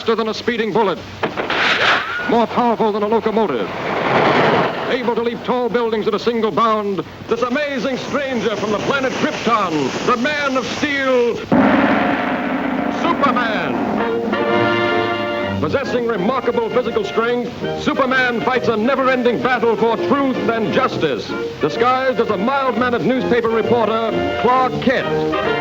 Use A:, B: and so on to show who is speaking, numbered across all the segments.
A: faster than a speeding bullet, more powerful than a locomotive, able to leap tall buildings at a single bound, this amazing stranger from the planet Krypton, the Man of Steel, Superman. Possessing remarkable physical strength, Superman fights a never-ending battle for truth and justice, disguised as a mild-mannered newspaper reporter, Clark Kent.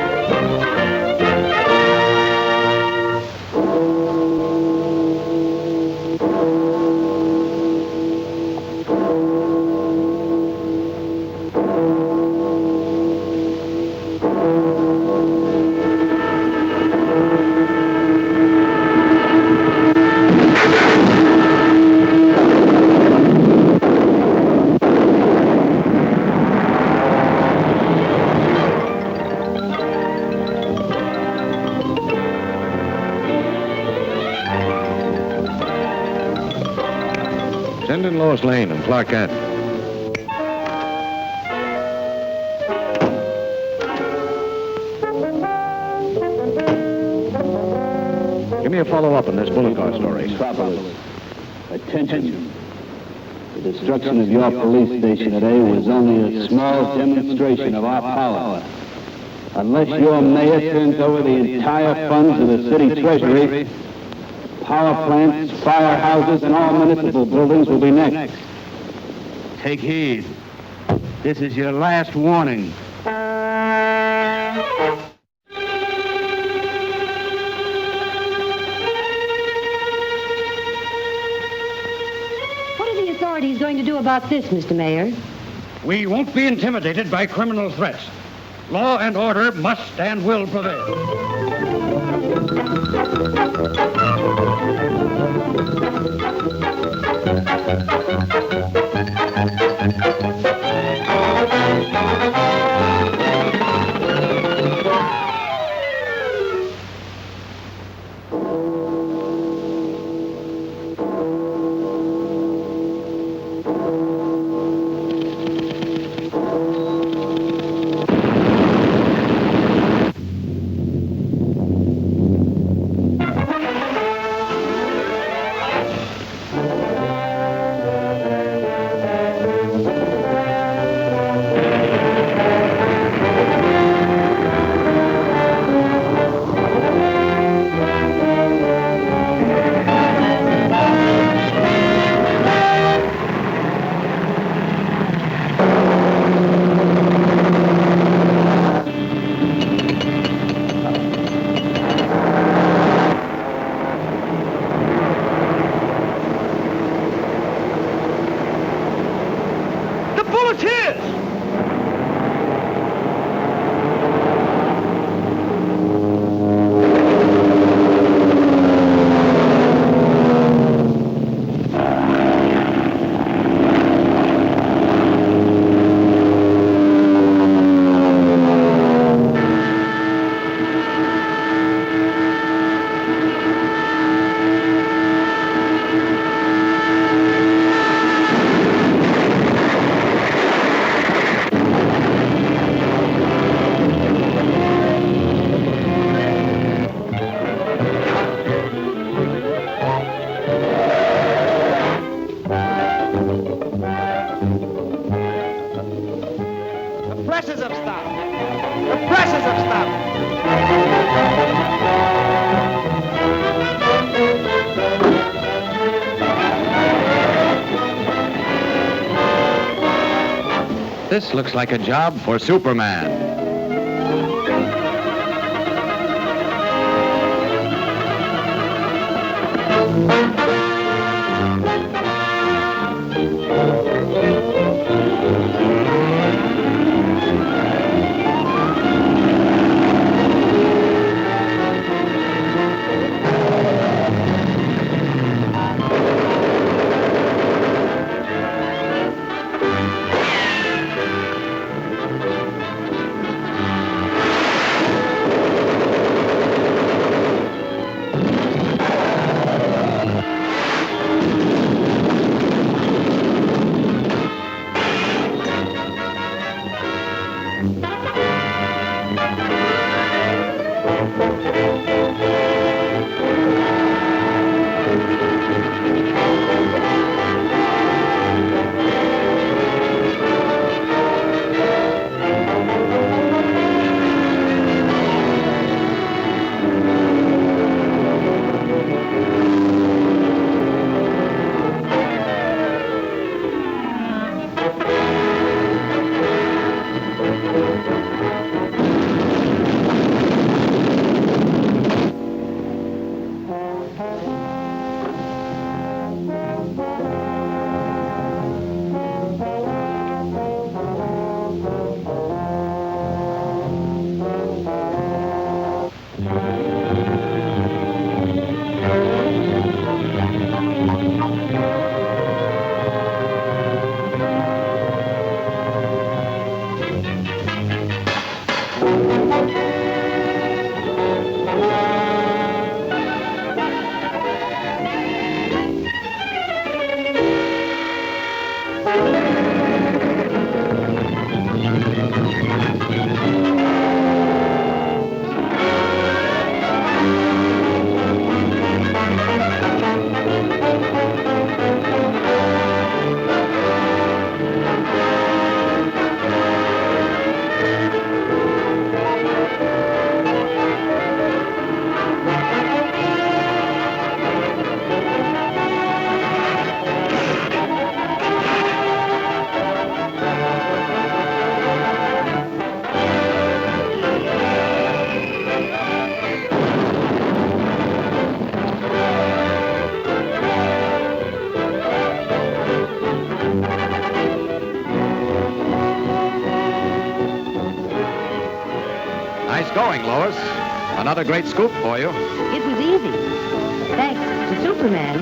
B: Send in Lois Lane and Clark Kent. Give me a follow-up on this bullet car story.
C: Metropolis. Attention. The destruction of your police station today was only a small demonstration of our power. Unless your mayor turns over the entire funds of the city treasury, power plants, firehouses, and all municipal buildings will be next. Take heed. This is your last warning.
D: What are the authorities going to do about this, Mr. Mayor?
E: We won't be intimidated by criminal threats. Law and order must and will prevail.
B: This looks like a job for Superman. going, Lois. Another great scoop for you.
D: It was easy. Thanks to Superman.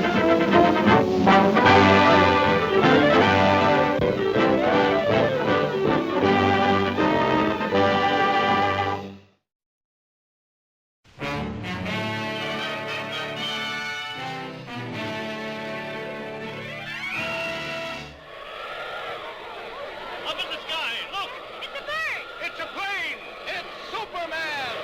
F: Up in the sky, look! It's a bird! It's a plane! It's Superman!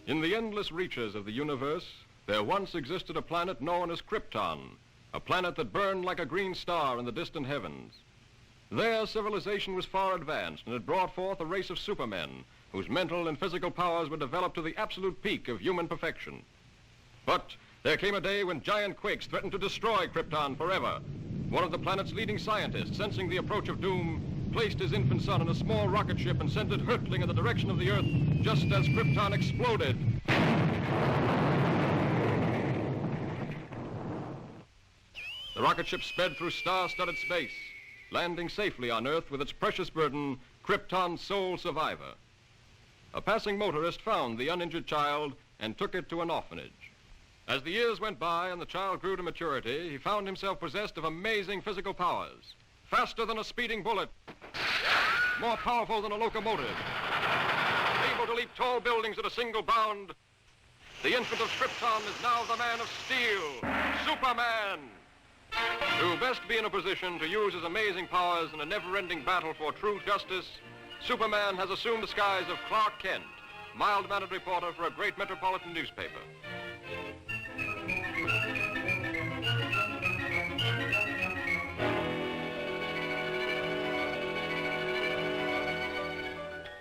A: In the endless reaches of the universe, there once existed a planet known as Krypton, a planet that burned like a green star in the distant heavens. There, civilization was far advanced and had brought forth a race of supermen whose mental and physical powers were developed to the absolute peak of human perfection. But there came a day when giant quakes threatened to destroy Krypton forever. One of the planet's leading scientists, sensing the approach of doom, placed his infant son in a small rocket ship and sent it hurtling in the direction of the Earth just as Krypton exploded. The rocket ship sped through star-studded space, landing safely on Earth with its precious burden, Krypton's sole survivor. A passing motorist found the uninjured child and took it to an orphanage. As the years went by and the child grew to maturity, he found himself possessed of amazing physical powers. Faster than a speeding bullet, more powerful than a locomotive, able to leap tall buildings at a single bound. The infant of Krypton is now the man of steel, Superman. To best be in a position to use his amazing powers in a never-ending battle for true justice, Superman has assumed the disguise of Clark Kent, mild-mannered reporter for a great metropolitan newspaper.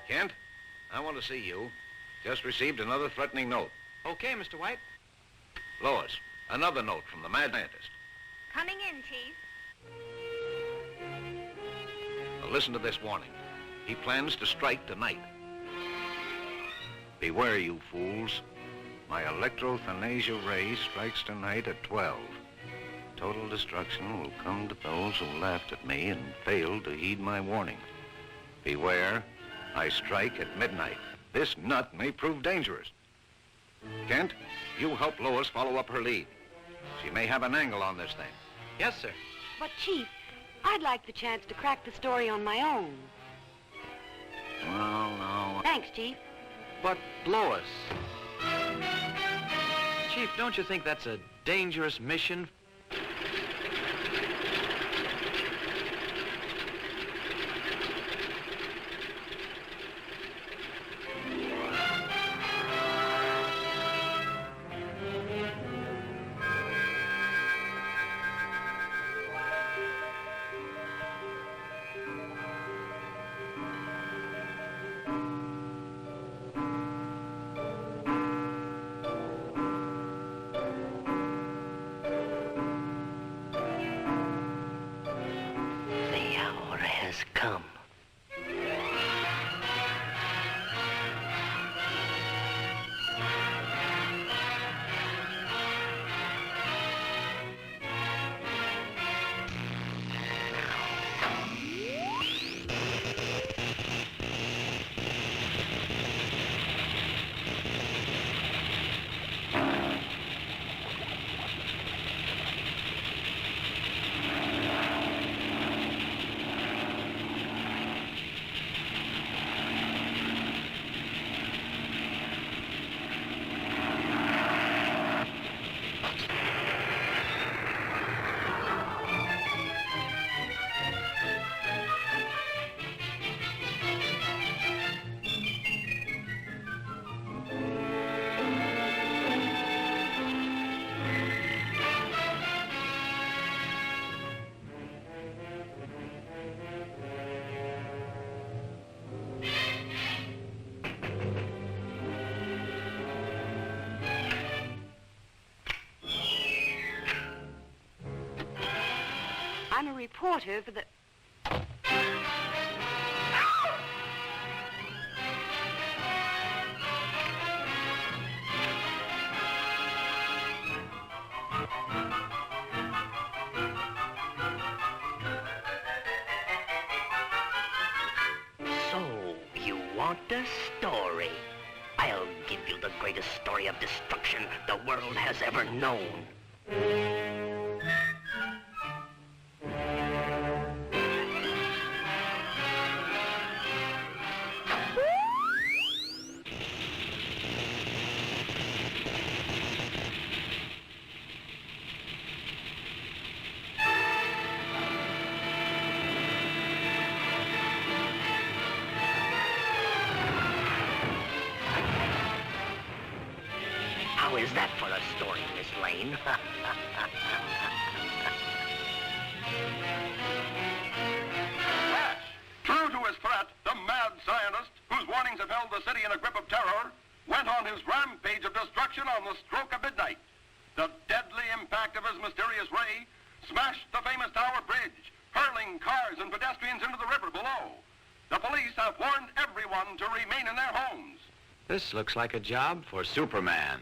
G: Kent, I want to see you. Just received another threatening note.
F: Okay, Mr. White.
G: Lois, another note from the mad scientist.
H: Coming in, Chief.
G: Now listen to this warning. He plans to strike tonight. Beware, you fools. My electrothanasia ray strikes tonight at 12. Total destruction will come to those who laughed at me and failed to heed my warning. Beware, I strike at midnight. This nut may prove dangerous. Kent, you help Lois follow up her lead. She may have an angle on this thing.
F: Yes, sir.
H: But, Chief, I'd like the chance to crack the story on my own.
G: Well, no.
H: Thanks, Chief.
F: But, Lois... Chief, don't you think that's a dangerous mission?
H: I'm a reporter for the...
I: So, you want a story? I'll give you the greatest story of destruction the world has ever known. How is that for a story, Miss Lane?
F: True to his threat, the mad scientist, whose warnings have held the city in a grip of terror, went on his rampage of destruction on the stroke of midnight. The deadly impact of his mysterious ray smashed the famous Tower Bridge, hurling cars and pedestrians into the river below. The police have warned everyone to remain in their homes.
G: This looks like a job for Superman.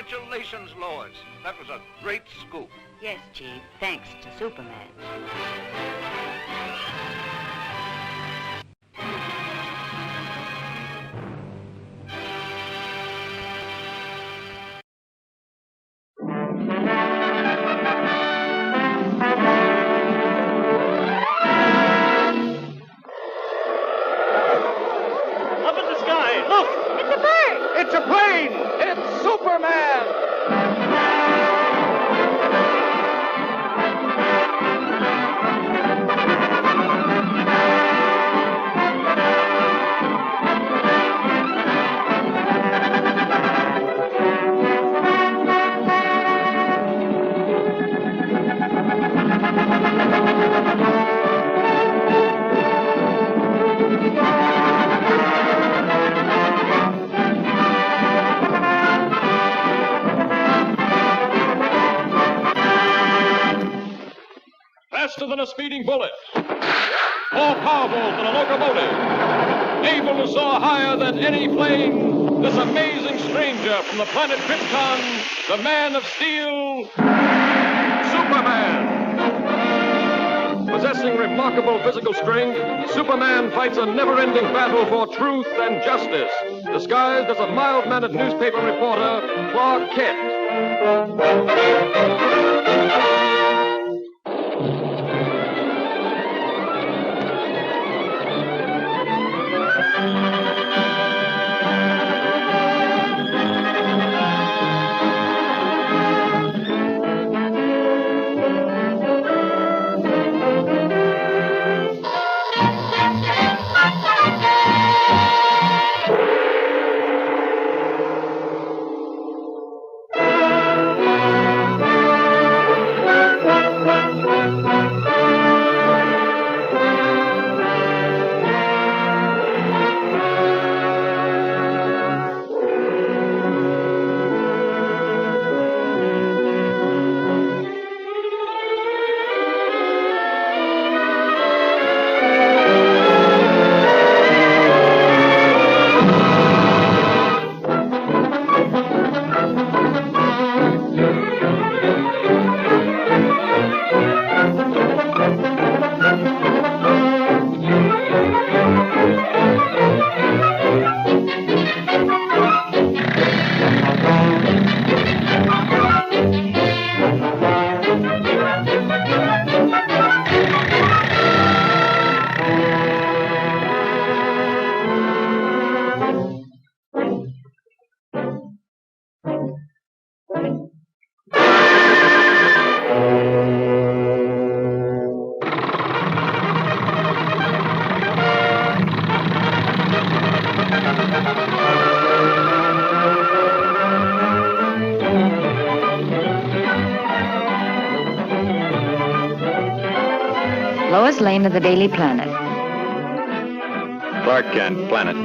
G: Congratulations, Lois. That was a great scoop.
D: Yes, Chief. Thanks to Superman.
J: Up in the sky, look!
H: It's a bird!
A: It's a plane! It's Superman! Faster than a speeding bullet. More powerful than a locomotive. Able to soar higher than any plane. This amazing stranger from the planet Krypton, the Man of Steel, Superman. Possessing remarkable physical strength, Superman fights a never-ending battle for truth and justice, disguised as a mild-mannered newspaper reporter, Clark Kent.
D: Lois Lane of the Daily Planet.
B: Clark Kent, Planet.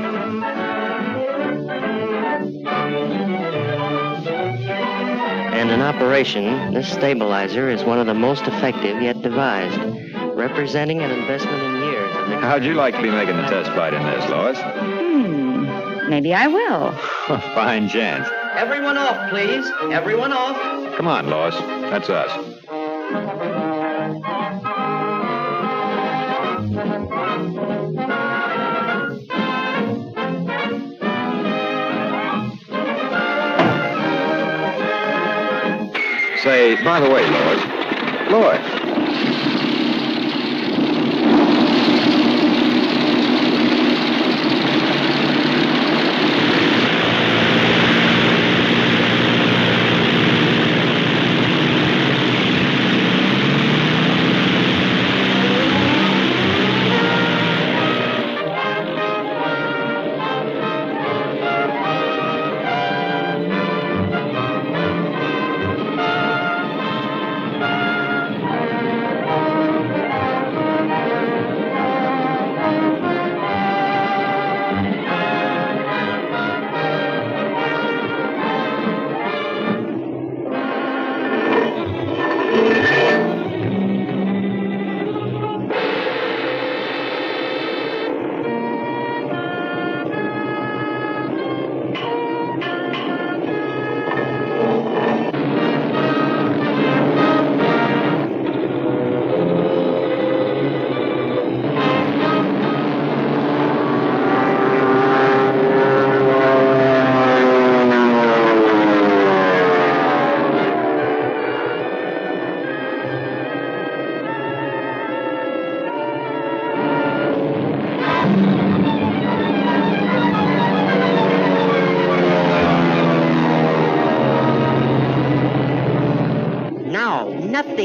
K: And in operation, this stabilizer is one of the most effective yet devised, representing an investment in years of...
B: How'd you like to be making the test flight in this, Lois?
D: Maybe I will.
B: Fine chance.
K: Everyone off, please. Everyone off.
B: Come on, Lois. That's us. Say, by the way, Lois. Lois.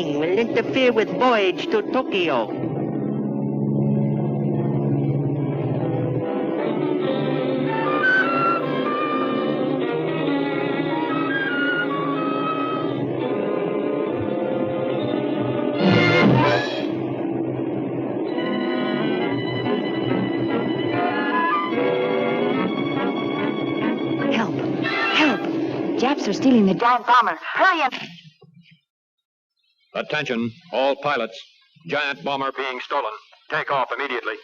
K: bustling will interfere with voyage to Tokyo.
D: Japs are stealing the giant bomber. Hurry up!
A: Attention, all pilots. Giant bomber being stolen. Take off immediately.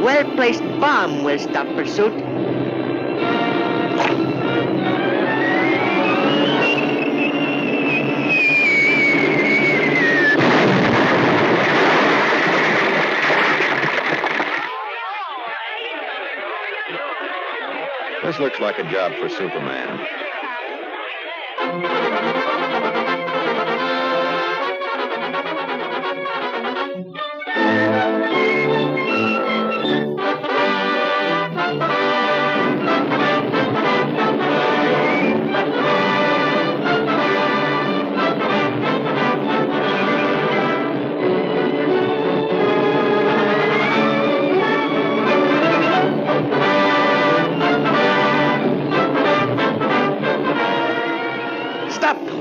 K: Well-placed bomb will stop pursuit.
B: This looks like a job for Superman.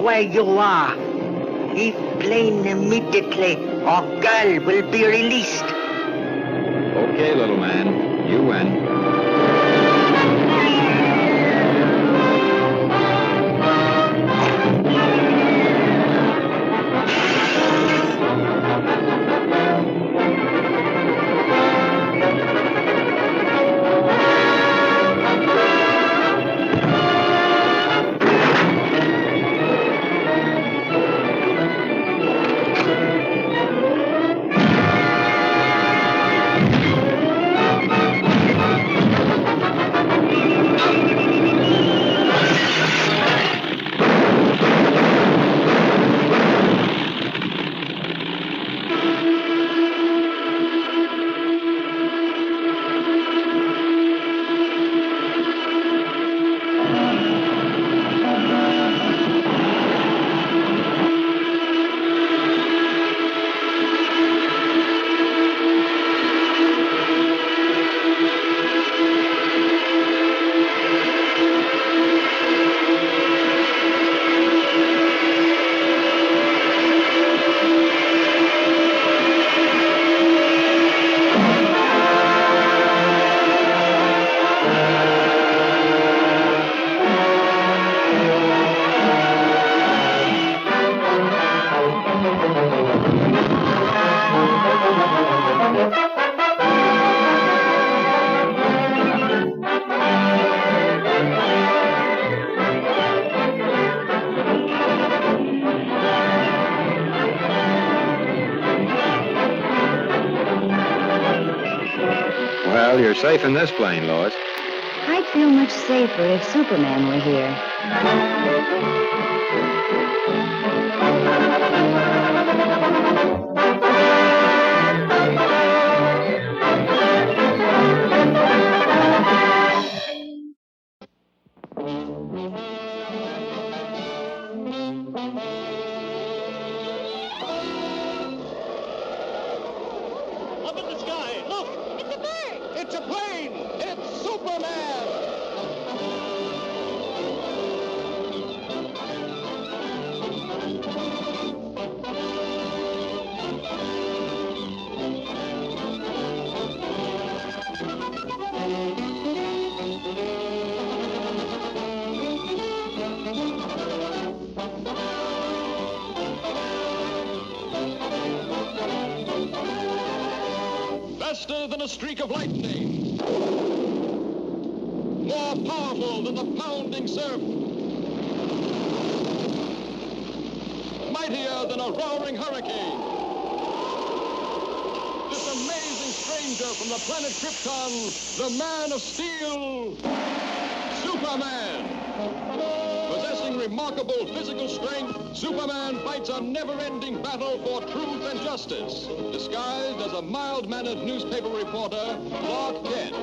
K: Where you are. Leave plane immediately, or girl will be released.
B: Okay, little man. You win. Well, you're safe in this plane, Lois.
D: I'd feel much safer if Superman were here.
J: Up in the sky, look! It's a bird! It's a plane! It's Superman! Faster than a streak of lightning. More powerful than the pounding surf. Mightier than a roaring hurricane. This amazing stranger from the planet Krypton, the Man of Steel, Superman. Possessing
A: remarkable physical strength, Superman fights a never-ending battle for truth and justice, disguised as a mild-mannered newspaper reporter, Clark Kent.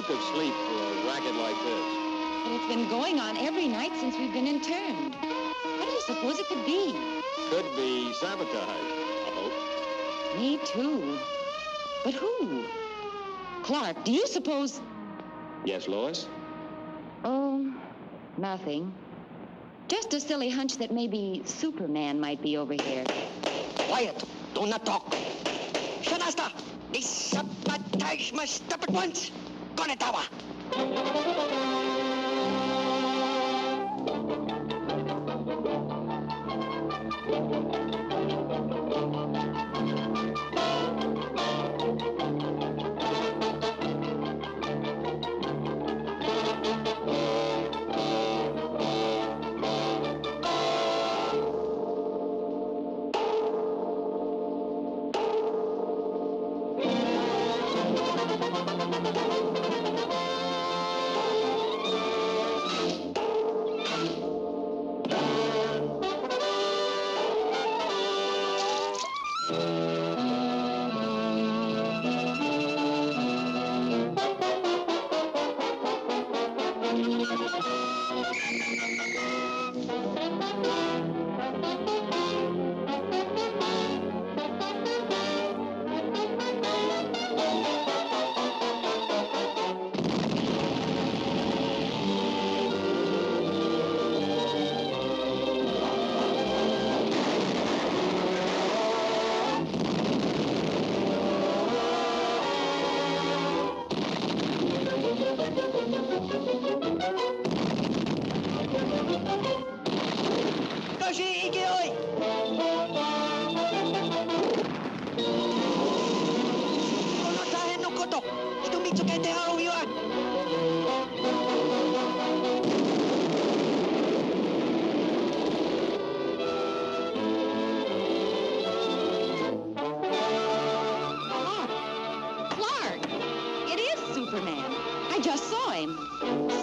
L: Could sleep for a racket like this.
D: But it's been going on every night since we've been interned. What do you suppose it could be?
L: Could be sabotage, I hope.
D: Me too. But who? Clark, do you suppose...
L: Yes, Lois?
D: Oh, nothing. Just a silly hunch that maybe Superman might be over here.
I: Quiet. Do not talk. Shanasta, the sabotage must stop at once. Konetawa.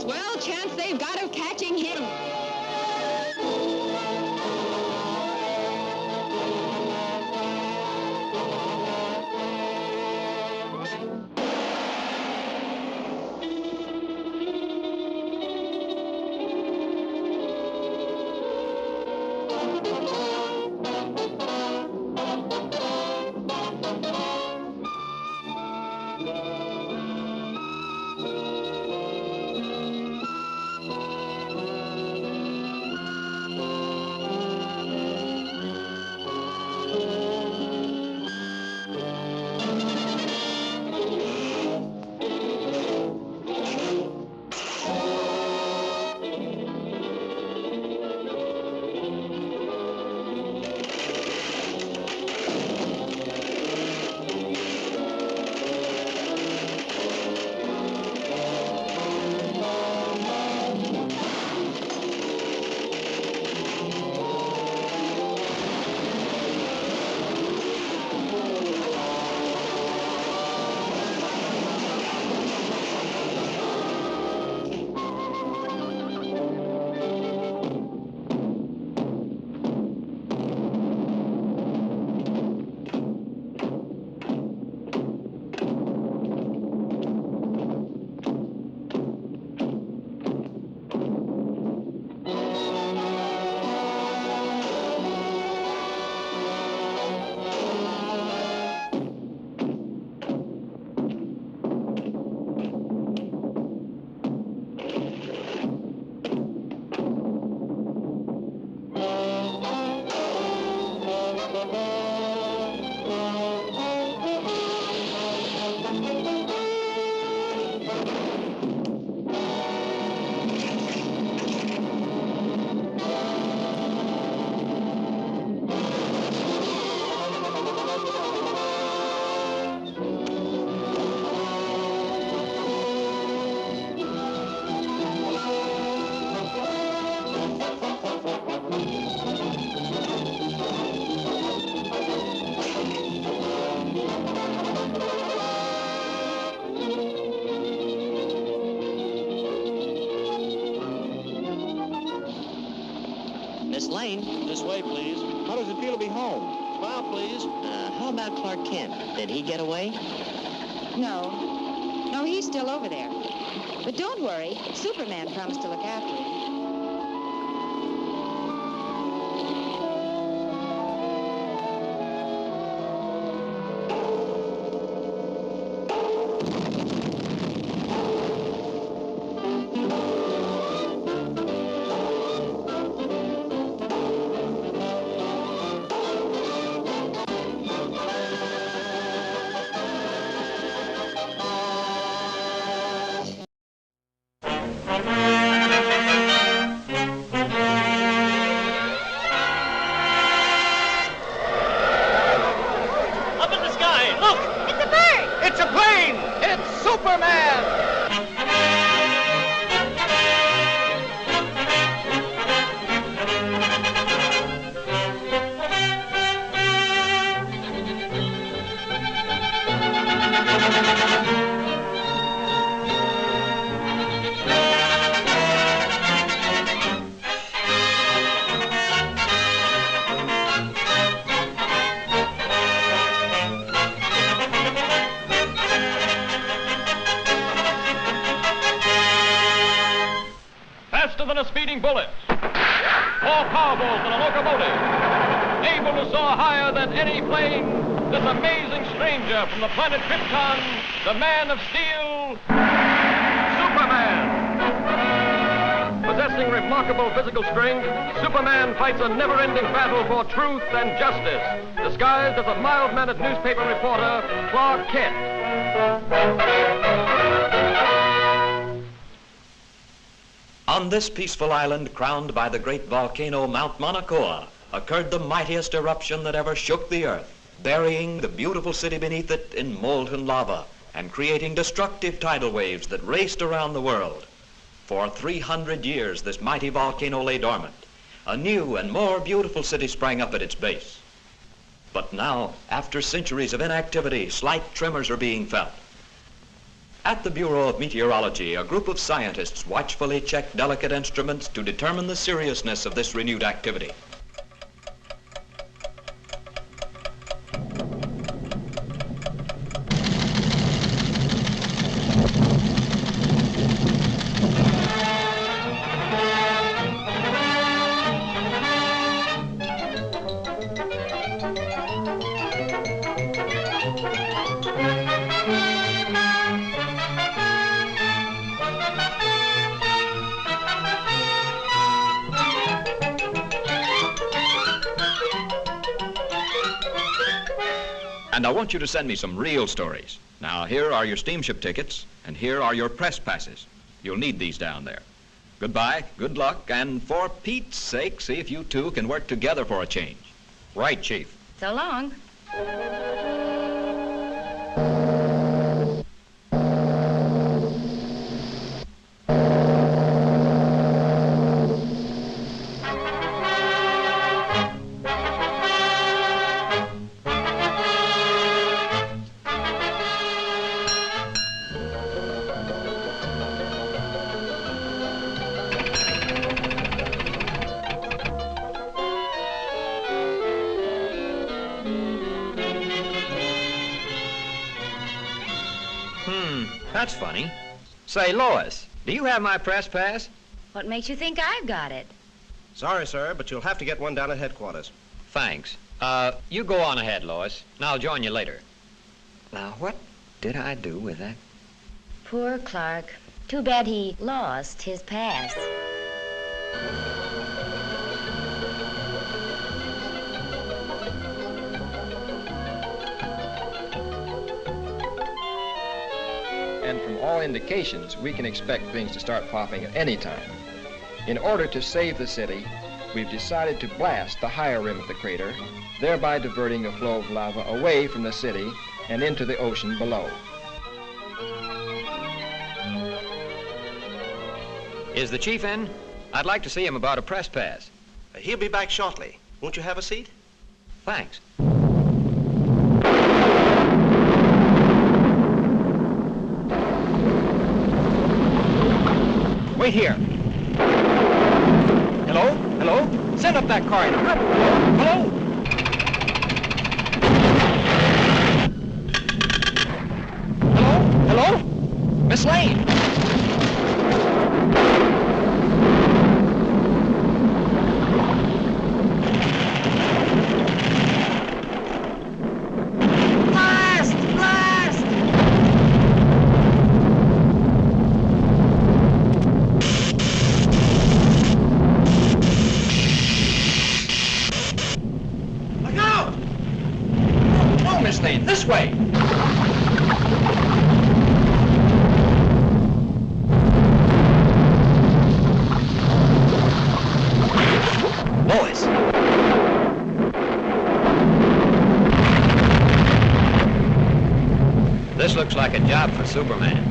D: Swell chance they've got of catching him.
K: Lane.
L: This way, please.
M: How does it feel to be home?
L: Smile, please.
K: How about Clark Kent? Did he get away?
D: No. No, he's still over there. But don't worry. Superman promised to look after him.
A: Faster than a speeding bullet, more powerful than a locomotive, able to soar higher than any plane, this amazing stranger from the planet Krypton, the Man of Steel, Superman. Possessing remarkable physical strength, Superman fights a never-ending battle for truth and justice, disguised as a mild-mannered newspaper reporter, Clark Kent.
N: On this peaceful island crowned by the great volcano Mount Mauna Kea occurred the mightiest eruption that ever shook the earth, burying the beautiful city beneath it in molten lava and creating destructive tidal waves that raced around the world. For 300 years this mighty volcano lay dormant. A new and more beautiful city sprang up at its base. But now, after centuries of inactivity, slight tremors are being felt. At the Bureau of Meteorology, a group of scientists watchfully check delicate instruments to determine the seriousness of this renewed activity. And I want you to send me some real stories. Now, here are your steamship tickets, and here are your press passes. You'll need these down there. Goodbye, good luck, and for Pete's sake, see if you two can work together for a change. Right, Chief.
D: So long.
N: That's funny. Say, Lois, do you have my press pass?
D: What makes you think I've got it?
L: Sorry, sir, but you'll have to get one down at headquarters.
N: Thanks. You go on ahead, Lois, and I'll join you later. Now, what did I do with that?
D: Poor Clark. Too bad he lost his pass.
O: And from all indications, we can expect things to start popping at any time. In order to save the city, we've decided to blast the higher rim of the crater, thereby diverting a flow of lava away from the city and into the ocean below.
N: Is the chief in? I'd like to see him about a press pass.
L: He'll be back shortly. Won't you have a seat?
N: Thanks. Wait here. Hello? Hello? Send up that corridor. Hello? Hello? Miss Lane?
I: Blast! Blast!
N: Look out! No, Miss Lane, this way. Lois. This looks like a job for Superman.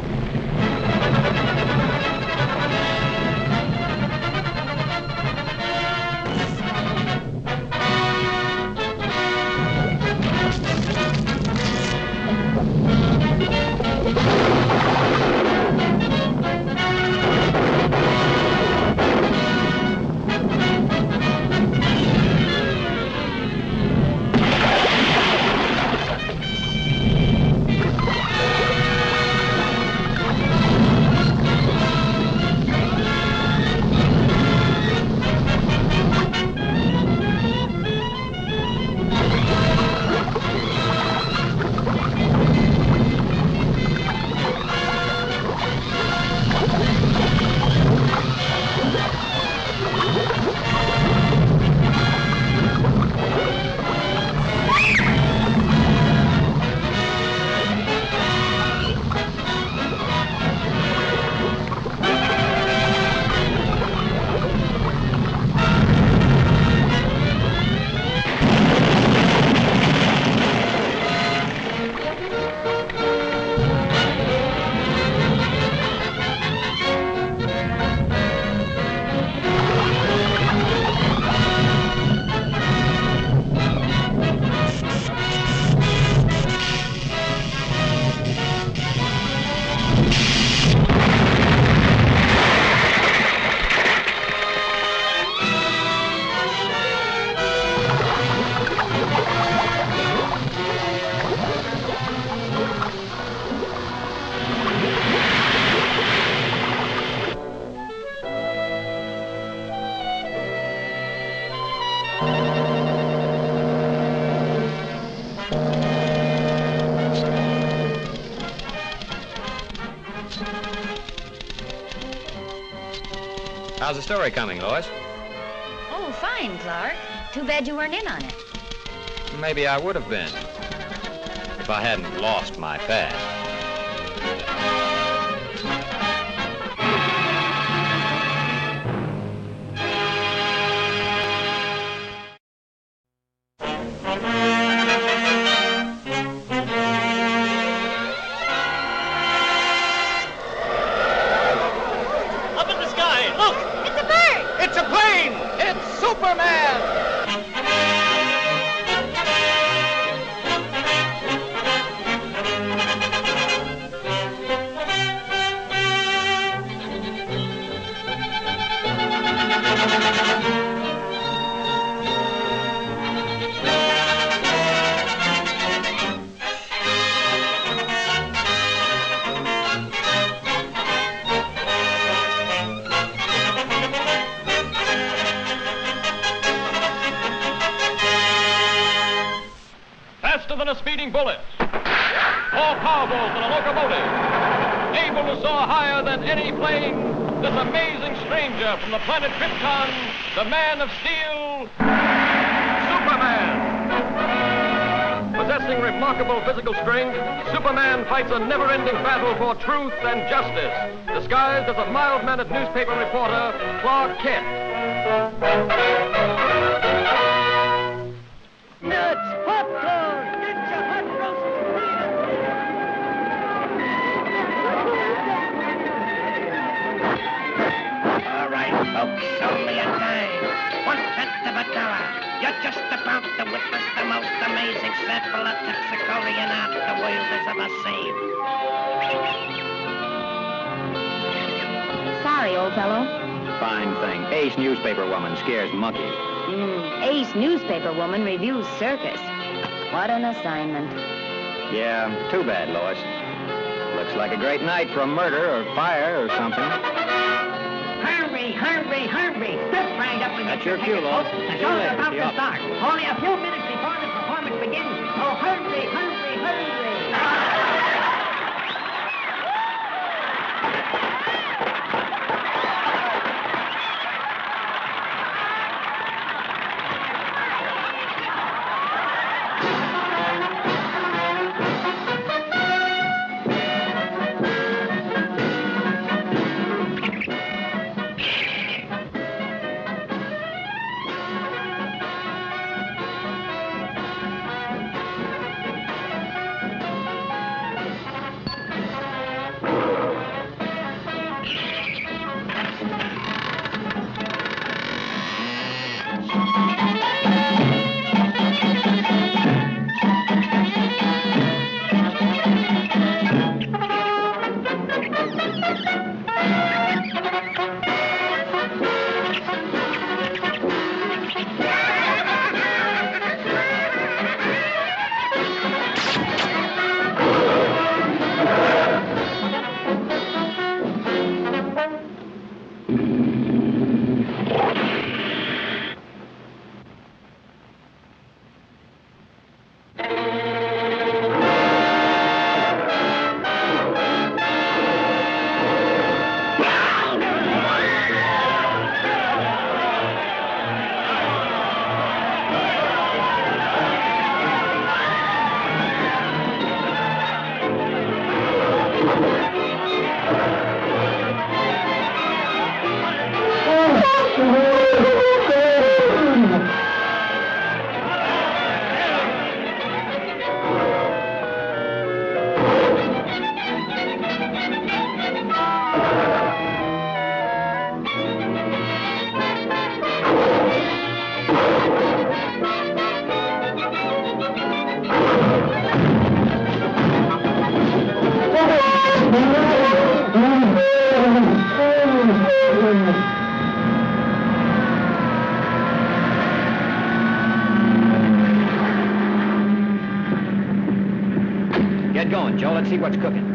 N: How's the story coming, Lois?
D: Oh, fine, Clark. Too bad you weren't in on it.
N: Maybe I would have been if I hadn't lost my past.
J: Up in the sky, look!
H: It's a bird!
J: It's a plane! It's Superman! Faster than a speeding bullet. More powerful than a locomotive. Able to soar higher than any plane. This amazing stranger from the planet Krypton, the Man of Steel, Superman. Possessing remarkable physical strength, Superman fights a never-ending battle for truth and justice, disguised as a mild-mannered newspaper reporter, Clark Kent.
I: Nuts, popcorn, get your hot roast All right, folks, only a dime. 1/10 of a dollar. You're just about to witness the most amazing sample of Texicolian art the world has ever seen.
D: Sorry, old fellow.
P: Fine thing. Ace newspaper woman scares monkeys.
D: Ace newspaper woman reviews circus. What an assignment.
P: Yeah, too bad, Lois. Looks like a great night for a murder or fire or something.
I: Hurry, hurry, hurry. Step right up and
P: That's
I: get
P: your cue, Lois.
I: The
P: See you
I: show's
P: later.
I: about
P: See
I: to
P: ya.
I: start. Only a few minutes before the performance begins. Oh, hurry, hurry, hurry.
P: Get going, Joe. Let's see what's cooking.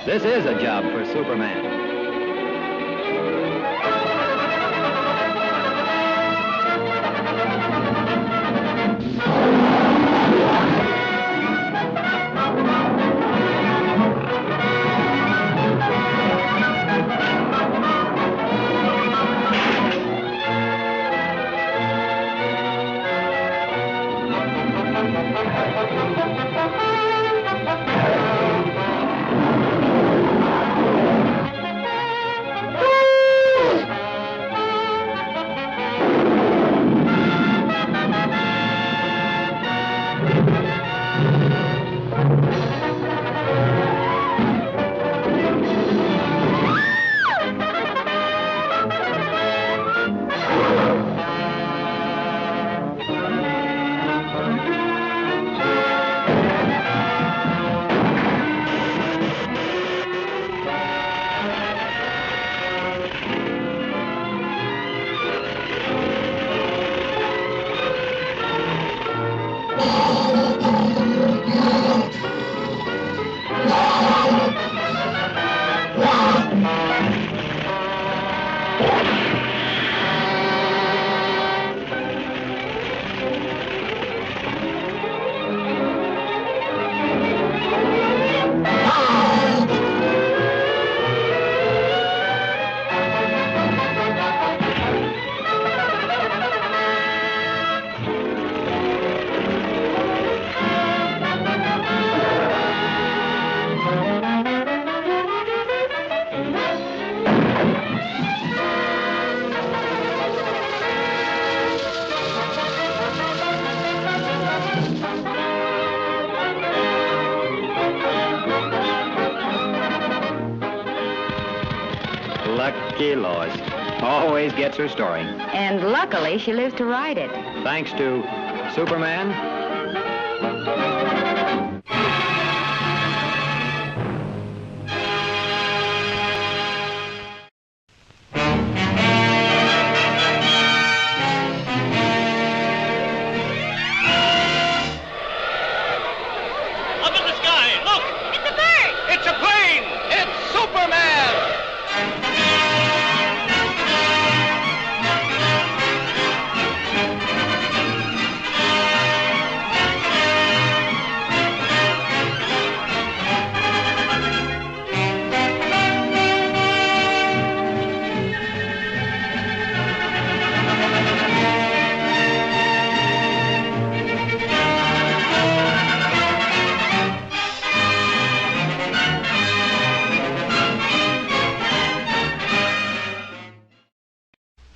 P: This is a job for Superman. Lucky Lois. Always gets her story.
D: And luckily, she lives to write it.
P: Thanks to Superman.
J: Up in the sky, look!
H: It's a bird!
J: It's a plane! It's Superman!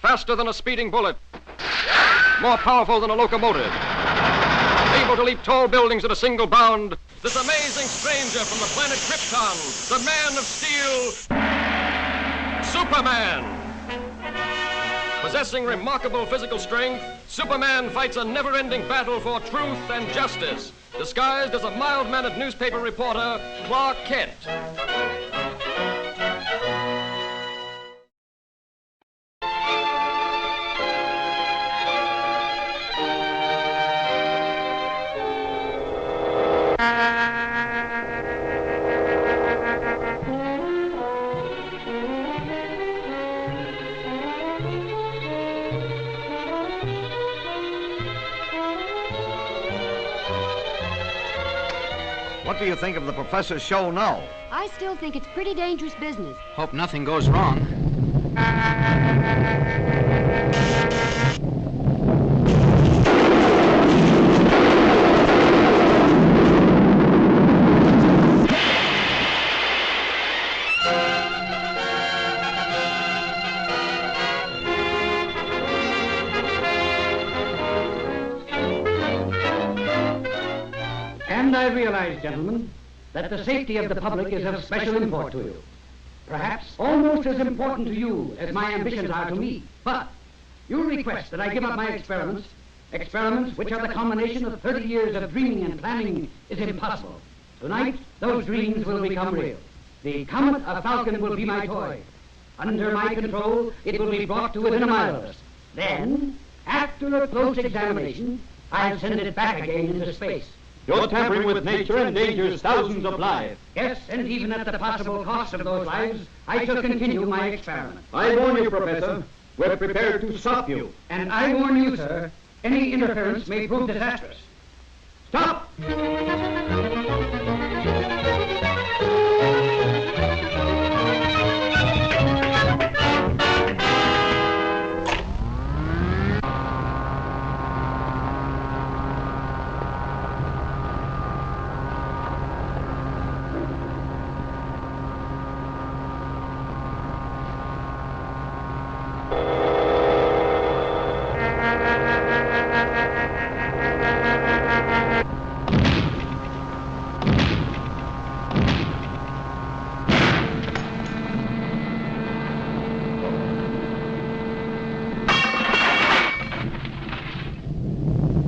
J: Faster than a speeding bullet. More powerful than a locomotive. Able to leap tall buildings at a single bound. This amazing stranger from the planet Krypton. The Man of Steel. Superman. Possessing remarkable physical strength, Superman fights a never-ending battle for truth and justice. Disguised as a mild-mannered newspaper reporter, Clark Kent.
Q: What do you think of the professor's show now?
H: I still think it's pretty dangerous business.
R: Hope nothing goes wrong.
E: And I realize, gentlemen, that the safety of the public is of special import to you. Perhaps almost as important to you as my ambitions are to me. But you request that I give up my experiments, experiments which are the culmination of 30 years of dreaming and planning is impossible. Tonight, those dreams will become real. The Comet of Falcon will be my toy. Under my control, it will be brought to within a mile of us. Then, after a close examination, I'll send it back again into space.
M: You're tampering with nature and endangers thousands of lives.
E: Yes, and even at the possible cost of those lives, I shall continue my experiment.
M: I warn you, Professor, we're prepared to stop you.
E: And I warn you, sir, any interference may prove disastrous. Stop!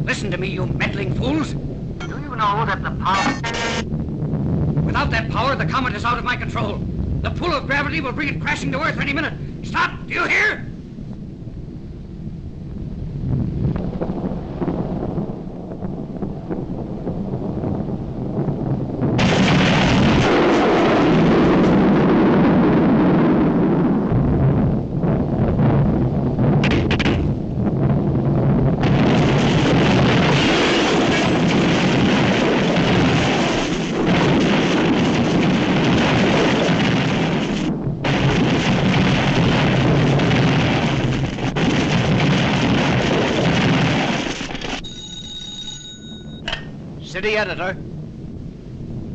E: Listen to me, you meddling fools.
I: Do you know that the power...
E: Without that power, the comet is out of my control. The pull of gravity will bring it crashing to Earth any minute. Stop! Do you hear?
Q: City editor.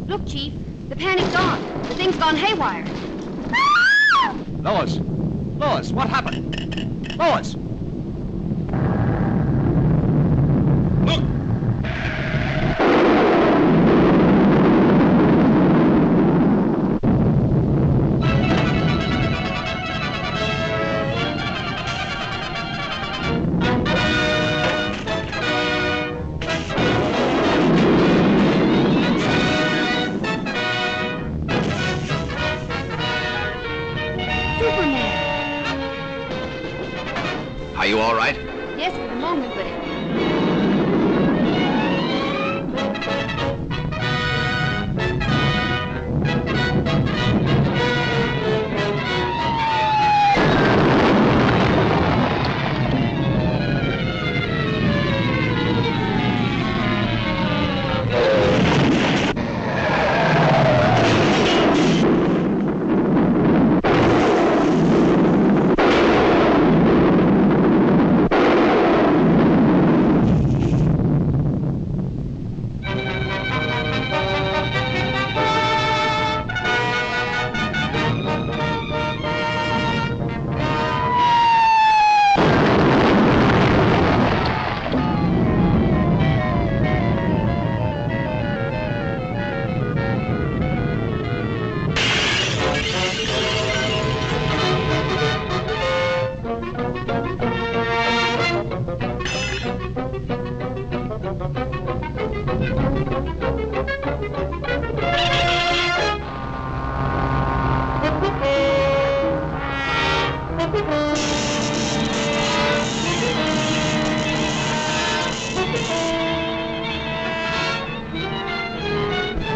H: Look, Chief, the panic's on. The thing's gone haywire.
Q: Lois! Lois, what happened? Lois! all right?
H: Yes, for the moment, but...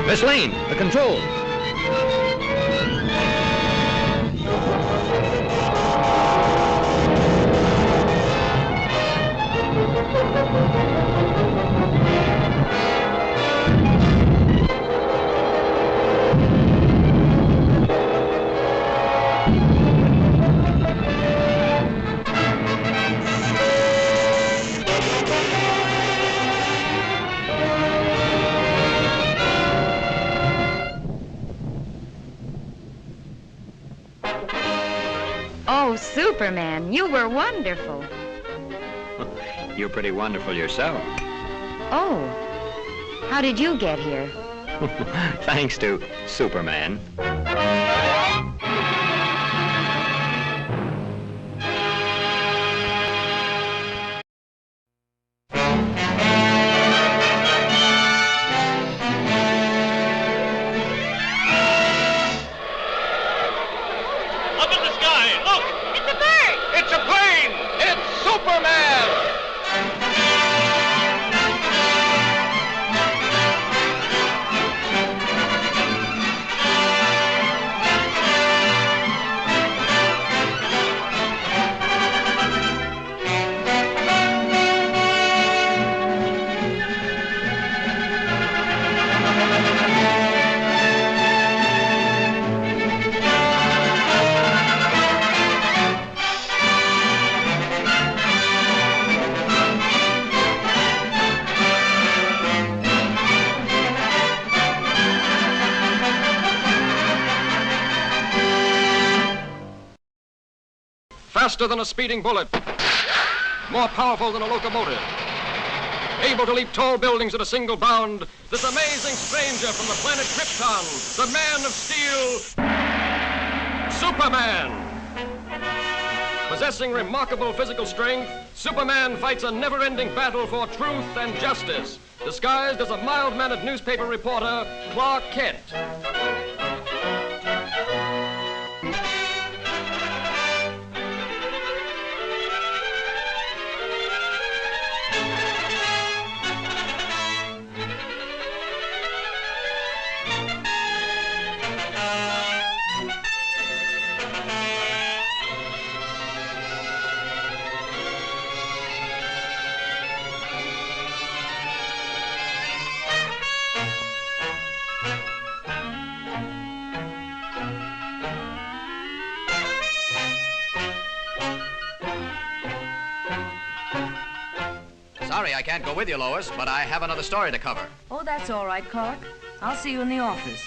Q: Miss Lane, the controls.
D: Oh, Superman, you were wonderful.
P: You're pretty wonderful yourself.
D: Oh, how did you get here?
P: Thanks to Superman.
J: Up in the sky, look!
H: It's a bird!
J: It's a plane! It's Superman!
A: Faster than a speeding bullet. More powerful than a locomotive. Able to leap tall buildings at a single bound. This amazing stranger from the planet Krypton. The Man of Steel. Superman. Possessing remarkable physical strength, Superman fights a never-ending battle for truth and justice. Disguised as a mild-mannered newspaper reporter, Clark Kent.
Q: Sorry I can't go with you, Lois, but I have another story to cover.
R: Oh, that's all right, Clark. I'll see you in the office.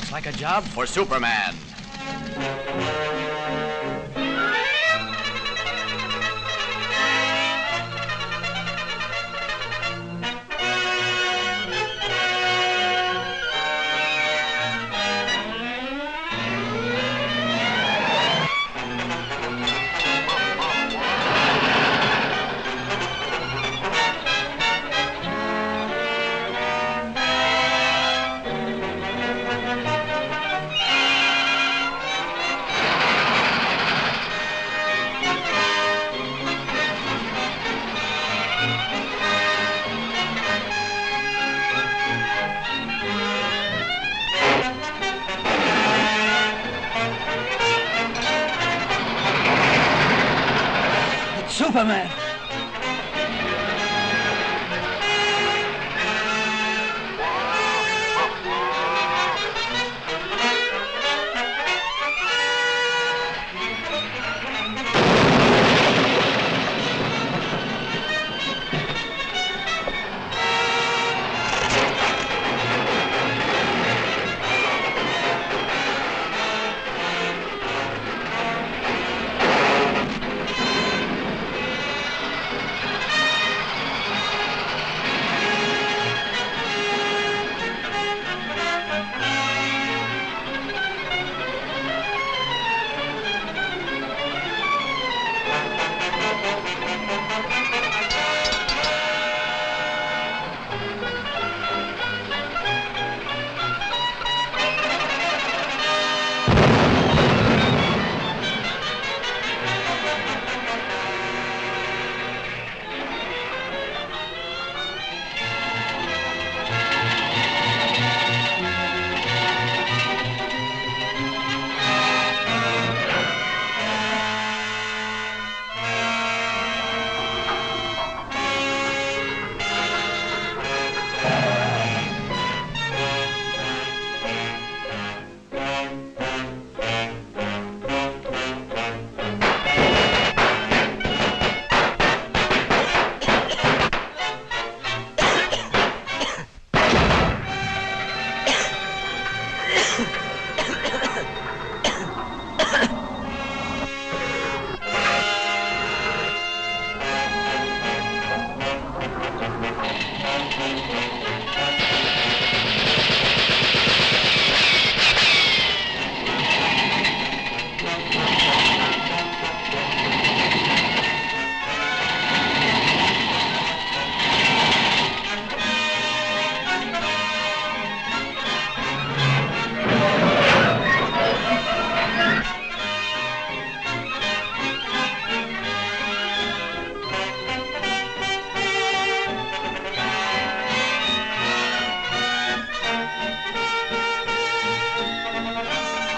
Q: Looks like a job for Superman.
S: Superman!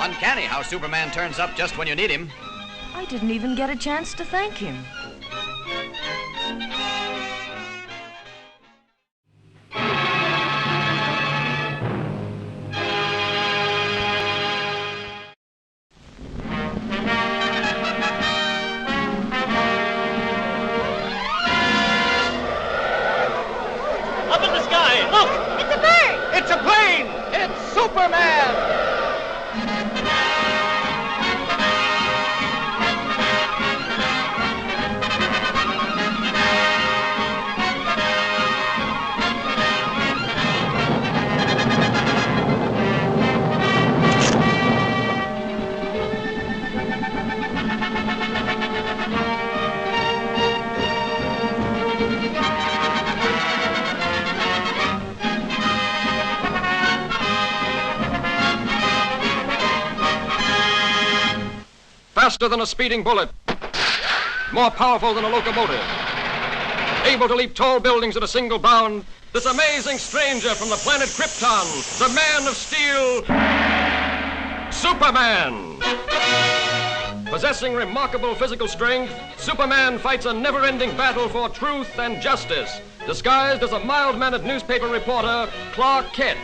Q: Uncanny how Superman turns up just when you need him.
R: I didn't even get a chance to thank him.
J: Up in the sky, look!
H: It's a bird!
J: It's a plane! It's Superman! Faster than a speeding bullet, more powerful than a locomotive, able to leap tall buildings at a single bound, this amazing stranger from the planet Krypton, the Man of Steel, Superman. Possessing remarkable physical strength, Superman fights a never-ending battle for truth and justice, disguised as a mild-mannered newspaper reporter, Clark Kent.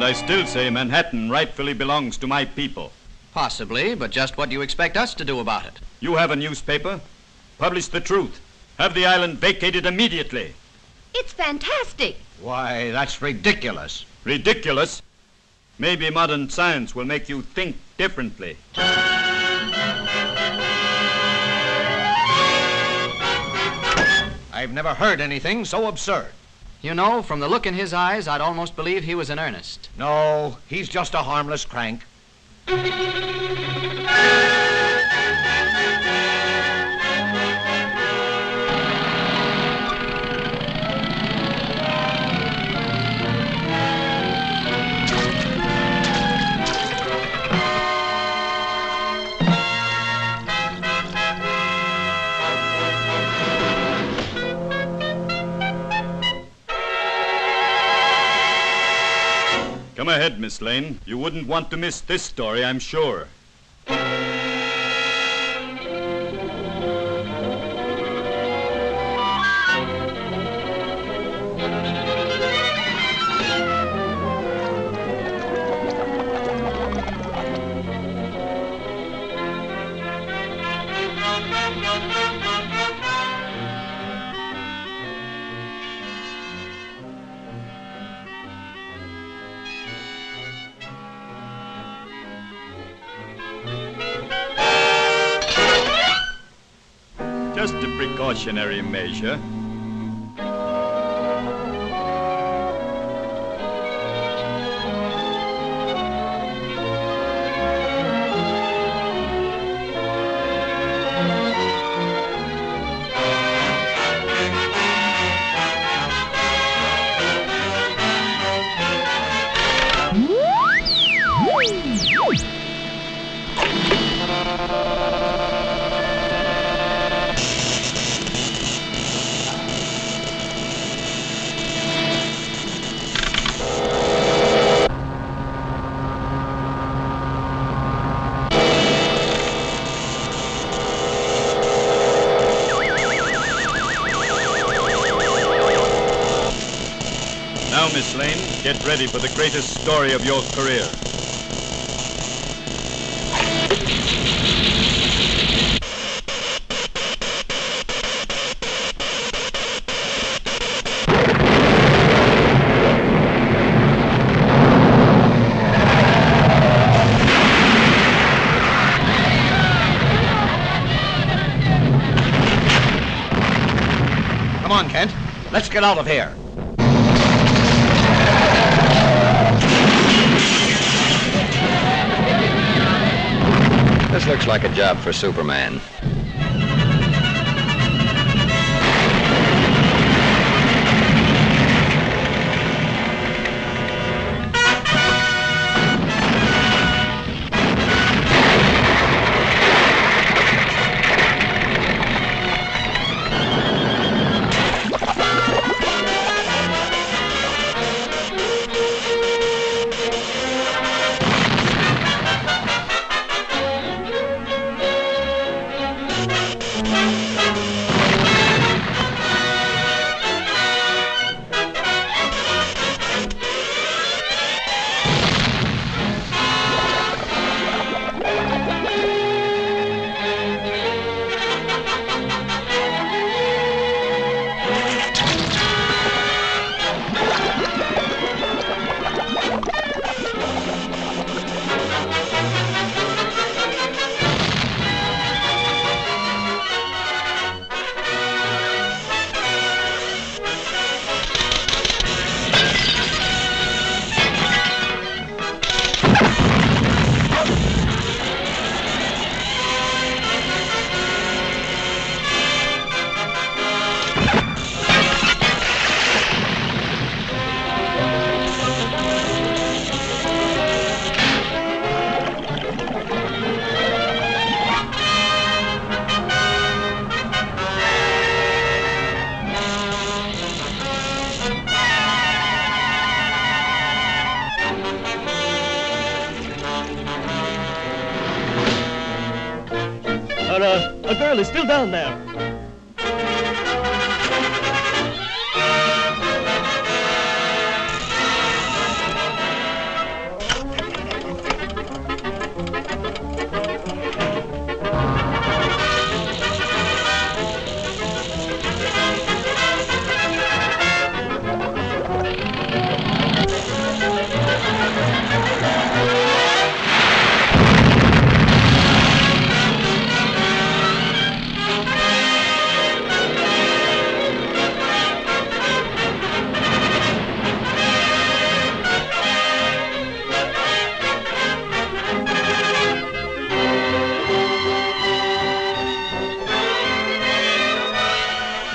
S: And I still say Manhattan rightfully belongs to my people.
Q: Possibly, but just what do you expect us to do about it?
S: You have a newspaper. Publish the truth. Have the island vacated immediately.
H: It's fantastic.
G: Why, that's ridiculous.
S: Ridiculous? Maybe modern science will make you think differently.
G: I've never heard anything so absurd.
Q: You know, from the look in his eyes, I'd almost believe he was in earnest.
G: No, he's just a harmless crank.
S: Come ahead, Miss Lane. You wouldn't want to miss this story, I'm sure. Just a precautionary measure. Now, Miss Lane, get ready for the greatest story of your career.
G: Come on, Kent. Let's get out of here.
P: This looks like a job for Superman.
T: A girl is still down there.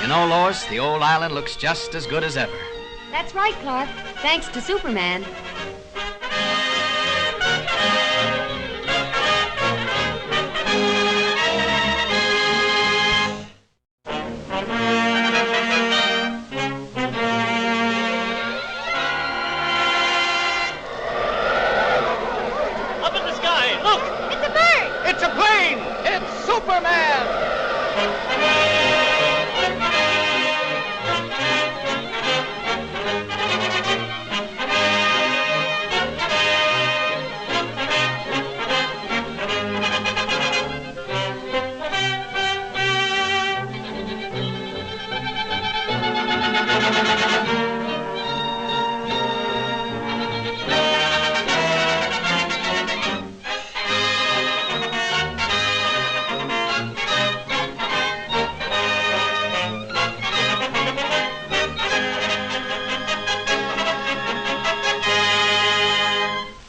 Q: You know, Lois, the old island looks just as good as ever.
H: That's right, Clark. Thanks to Superman.
T: Up in the sky, look!
H: It's a bird!
T: It's a plane! It's Superman!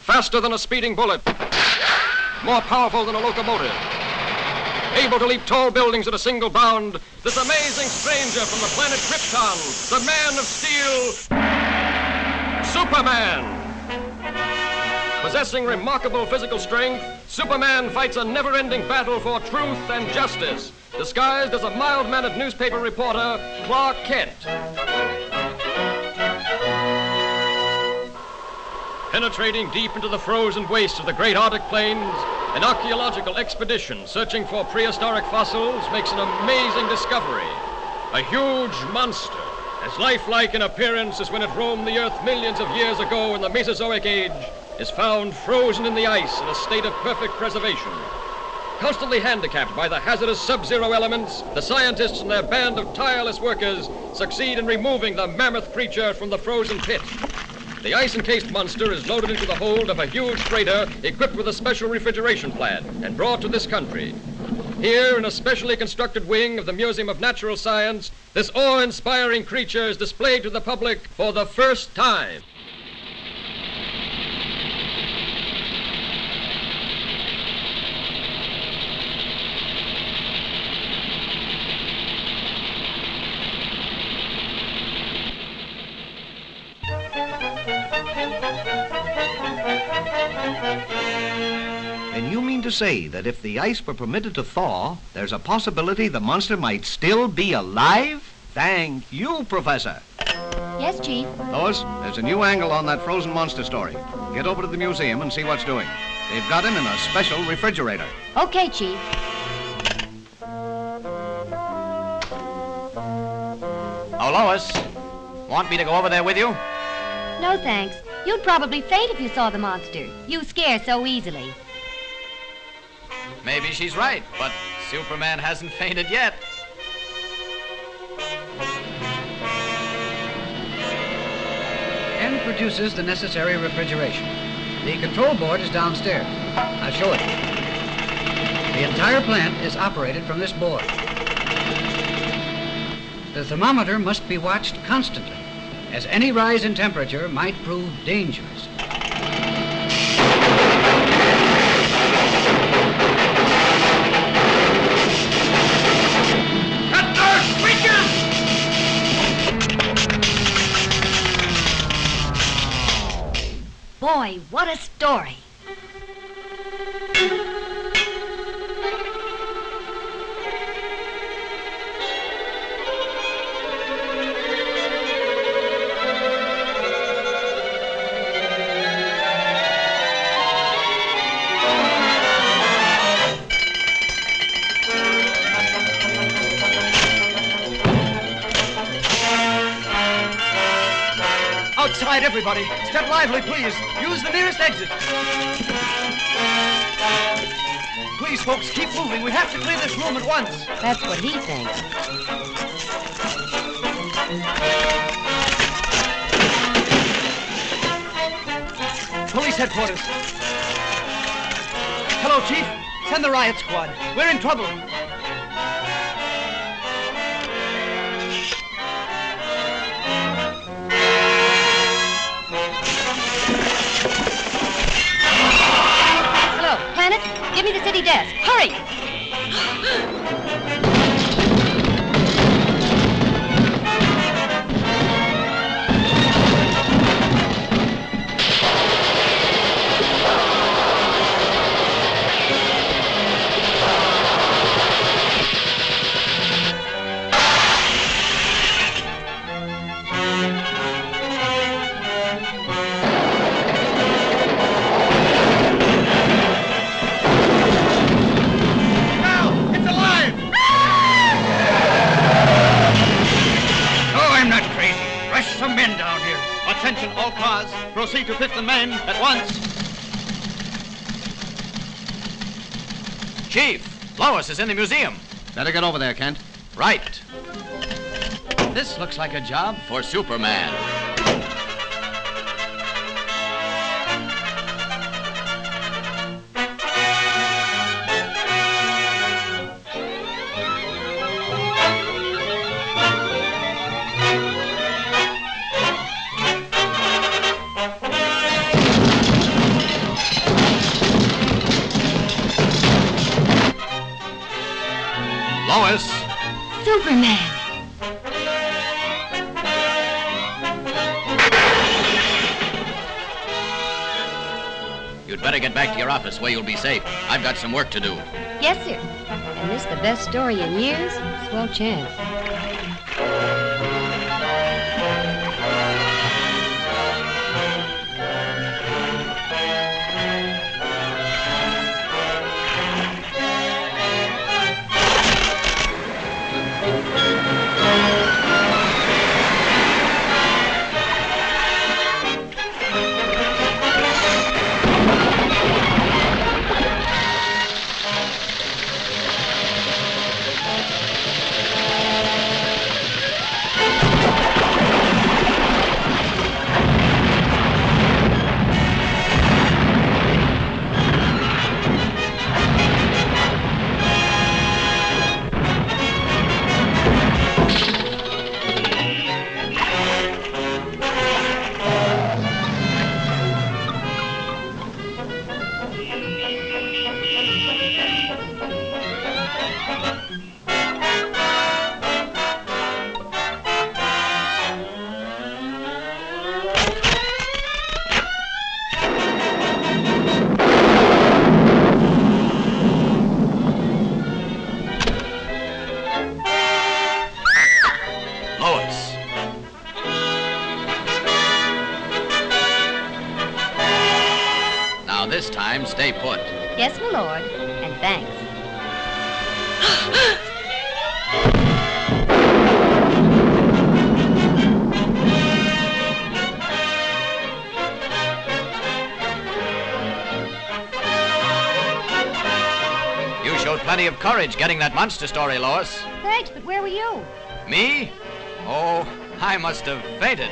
A: Faster than a speeding bullet, more powerful than a locomotive, able to leap tall buildings at a single bound, this amazing stranger from the planet Krypton, the Man of Steel, Superman. Possessing remarkable physical strength, Superman fights a never-ending battle for truth and justice, disguised as a mild-mannered newspaper reporter, Clark Kent. Penetrating deep into the frozen wastes of the great Arctic plains, an archaeological expedition searching for prehistoric fossils makes an amazing discovery. A huge monster, as lifelike in appearance as when it roamed the Earth millions of years ago in the Mesozoic Age, is found frozen in the ice in a state of perfect preservation. Constantly handicapped by the hazardous sub-zero elements, the scientists and their band of tireless workers succeed in removing the mammoth creature from the frozen pit. The ice-encased monster is loaded into the hold of a huge freighter equipped with a special refrigeration plant and brought to this country. Here, in a specially constructed wing of the Museum of Natural Science, this awe-inspiring creature is displayed to the public for the first time.
U: And you mean to say that if the ice were permitted to thaw, there's a possibility the monster might still be alive? Thank you, Professor.
H: Yes, Chief.
U: Lois, there's a new angle on that frozen monster story. Get over to the museum and see what's doing. They've got him in a special refrigerator.
H: Okay, Chief.
Q: Oh, Lois, want me to go over there with you?
H: No, thanks. You'd probably faint if you saw the monster. You scare so easily.
Q: Maybe she's right, but Superman hasn't fainted yet.
E: And produces the necessary refrigeration. The control board is downstairs. I'll show it. The entire plant is operated from this board. The thermometer must be watched constantly, as any rise in temperature might prove dangerous.
T: Cut those switches!
H: Boy, what a story.
T: Outside, everybody. Step lively, please. Use the nearest exit. Please, folks, keep moving. We have to clear this room at once.
H: That's what he thinks.
T: Police headquarters. Hello, Chief. Send the riot squad. We're in trouble.
H: Hello, Planet. Give me the city desk. Hurry!
T: proceed to Fifth and Main at once.
Q: Chief, Lois is in the museum.
U: Better get over there, Kent.
Q: Right. This looks like a job for Superman. Lois!
H: Superman!
Q: You'd better get back to your office where you'll be safe. I've got some work to do.
H: Yes, sir. And this the best story in years? Swell chance.
Q: This time, stay put.
H: Yes, my lord. And thanks.
Q: You showed plenty of courage getting that monster story, Lois.
H: Thanks, but where were you?
Q: Me? Oh, I must have fainted.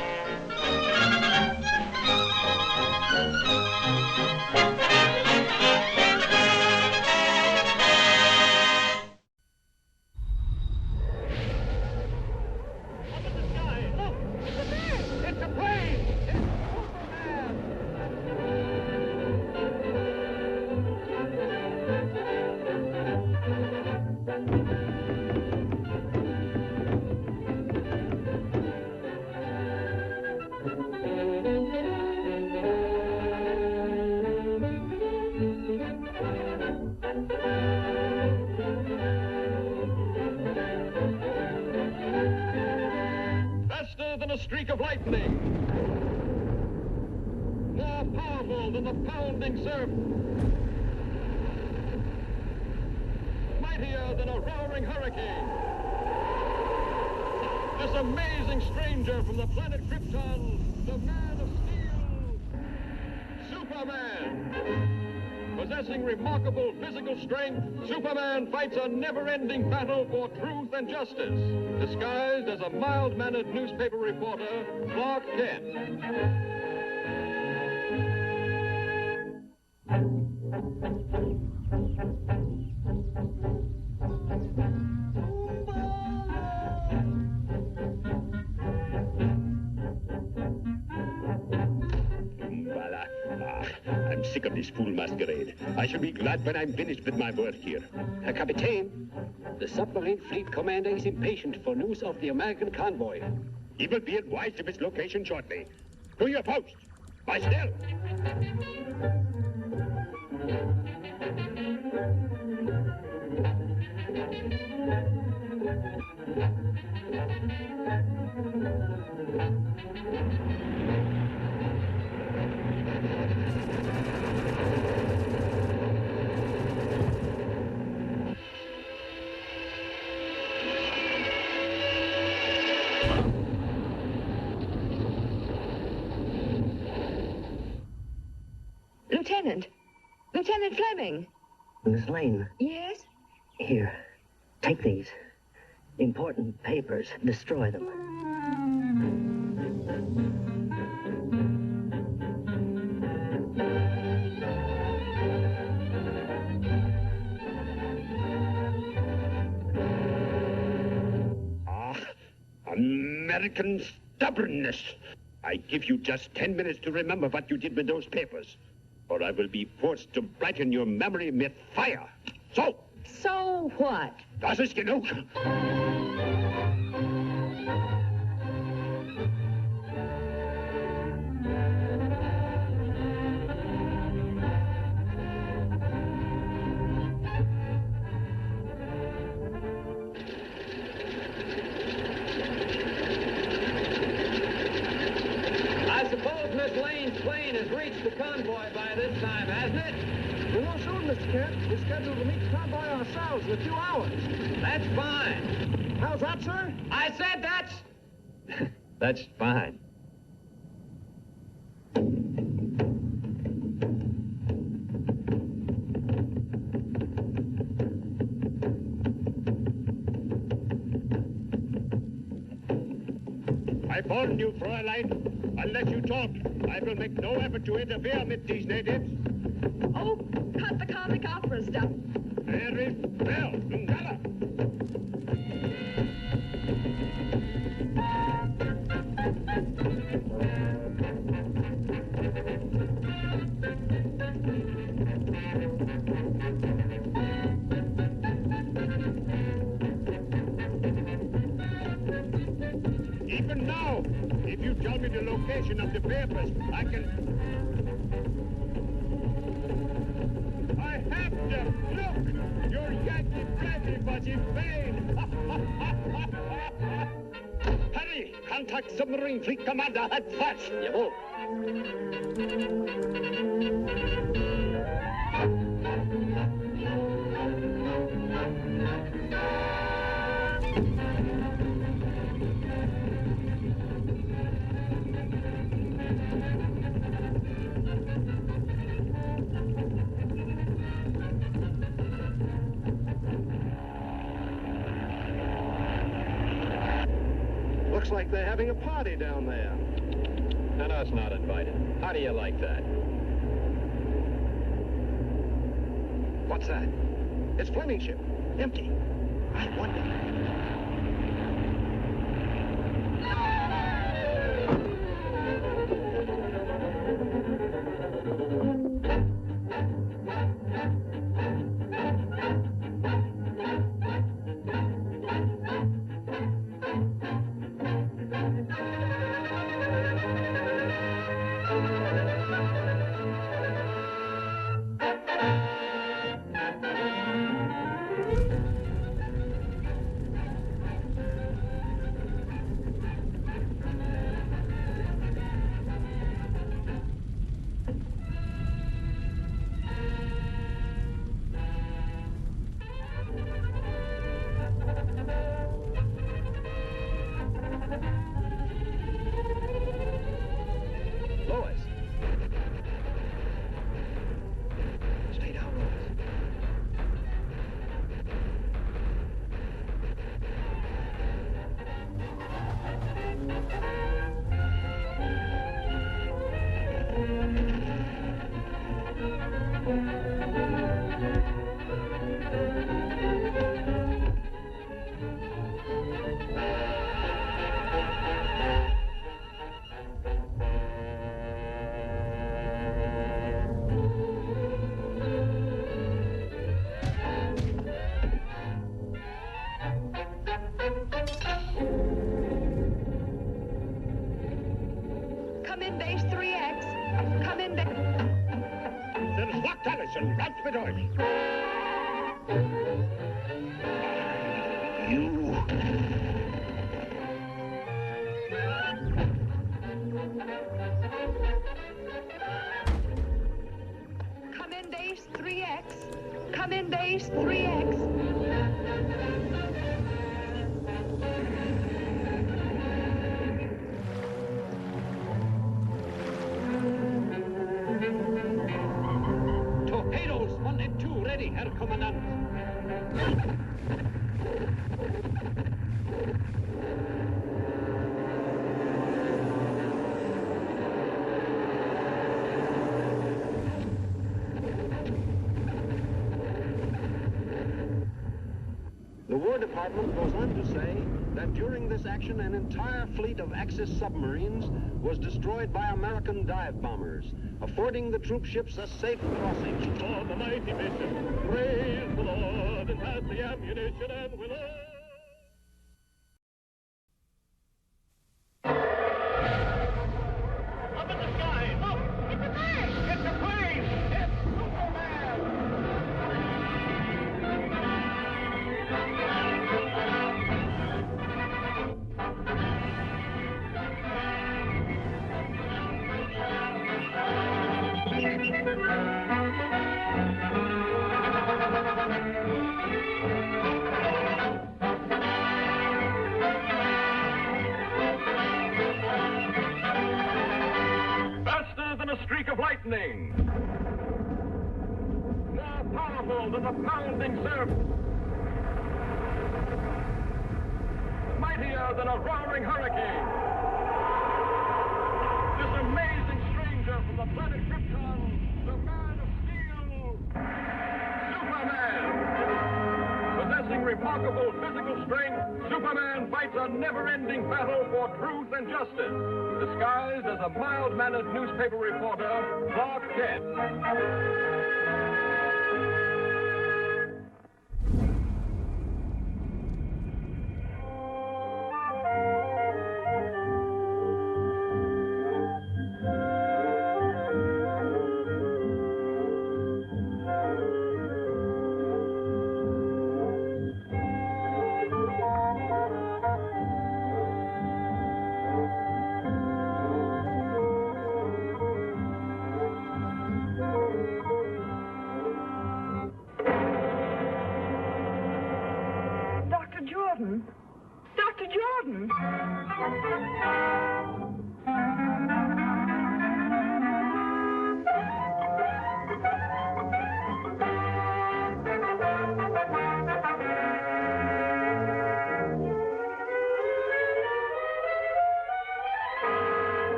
A: Than a streak of lightning, more powerful than the pounding surf, mightier than a roaring hurricane. This amazing stranger from the planet Krypton, the Man of Steel, Superman. Possessing remarkable physical strength, Superman fights a never-ending battle for truth and justice, disguised as a mild-mannered newspaper reporter, Clark Kent.
C: I'm sick of this fool masquerade. I shall be glad when I'm finished with my work here.
V: Captain, the submarine fleet commander is impatient for news of the American convoy.
C: He will be advised of its location shortly. To your post. By stealth.
B: Lieutenant. Lieutenant Fleming.
F: Miss Lane.
B: Yes?
F: Here, take these. Important papers. Destroy them.
C: American stubbornness. I give you just 10 minutes to remember what you did with those papers, or I will be forced to brighten your memory with fire. So?
B: So what?
C: Das ist genug.
J: I suppose Miss Lane's plane has reached the convoy by this time, hasn't it?
W: We're not sure, Mr. Kent. We're scheduled to meet the convoy ourselves in a few hours.
J: That's fine.
W: How's that, sir?
J: I said that's...
C: That's fine. I warn you, Fräulein. Unless you talk, I will make no effort to interfere with these natives.
B: Oh, cut the comic opera stuff.
C: Very well, Dungala. Even now, if you tell me the location of the papers, I can... I have to look! Your Yankee brandy was in vain! Hurry! Contact submarine fleet commander at once! Jawohl!
W: Looks like they're having a party down there.
J: And us not invited. How do you like that?
W: What's that? It's Fleming's ship. Empty. I wonder. Lois. Stay down, Lois.
B: Come in, base 3X. Come in, base...
C: There's what, Allison? Right with euch. You...
B: Come in, base 3X. Come in, base 3X.
W: War Department goes on to say that during this action, an entire fleet of Axis submarines was destroyed by American dive bombers, affording the troop ships a safe crossing.
J: On the mighty mission, praise the Lord, and pass the ammunition, and we'll all... Up in the sky, look! It's a bird! It's a plane! It's Superman! Faster than a streak of lightning. More powerful than the pounding surf. Mightier than a roaring hurricane. This amazing stranger from the planet Krypton, the Man of Steel, Superman. Possessing remarkable physical strength, Superman fights a never-ending battle for truth and justice, disguised as a mild-mannered newspaper reporter, Clark Kent.
B: Dr. Jordan. Dr. Jordan.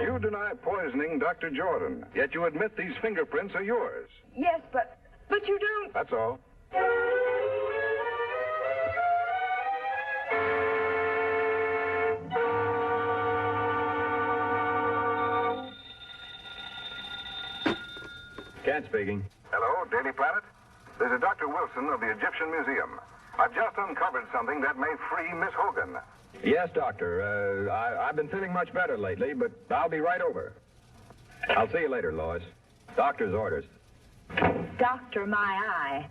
W: You deny poisoning Dr. Jordan, yet you admit these fingerprints are yours.
B: Yes, but you don't.
W: That's all.
A: Cat speaking.
W: Hello, Daily Planet. This is Dr. Wilson of the Egyptian Museum. I've just uncovered something that may free Miss Hogan.
A: Yes, Doctor. I've been feeling much better lately, but I'll be right over. I'll see you later, Lois. Doctor's orders.
B: Doctor, my eye.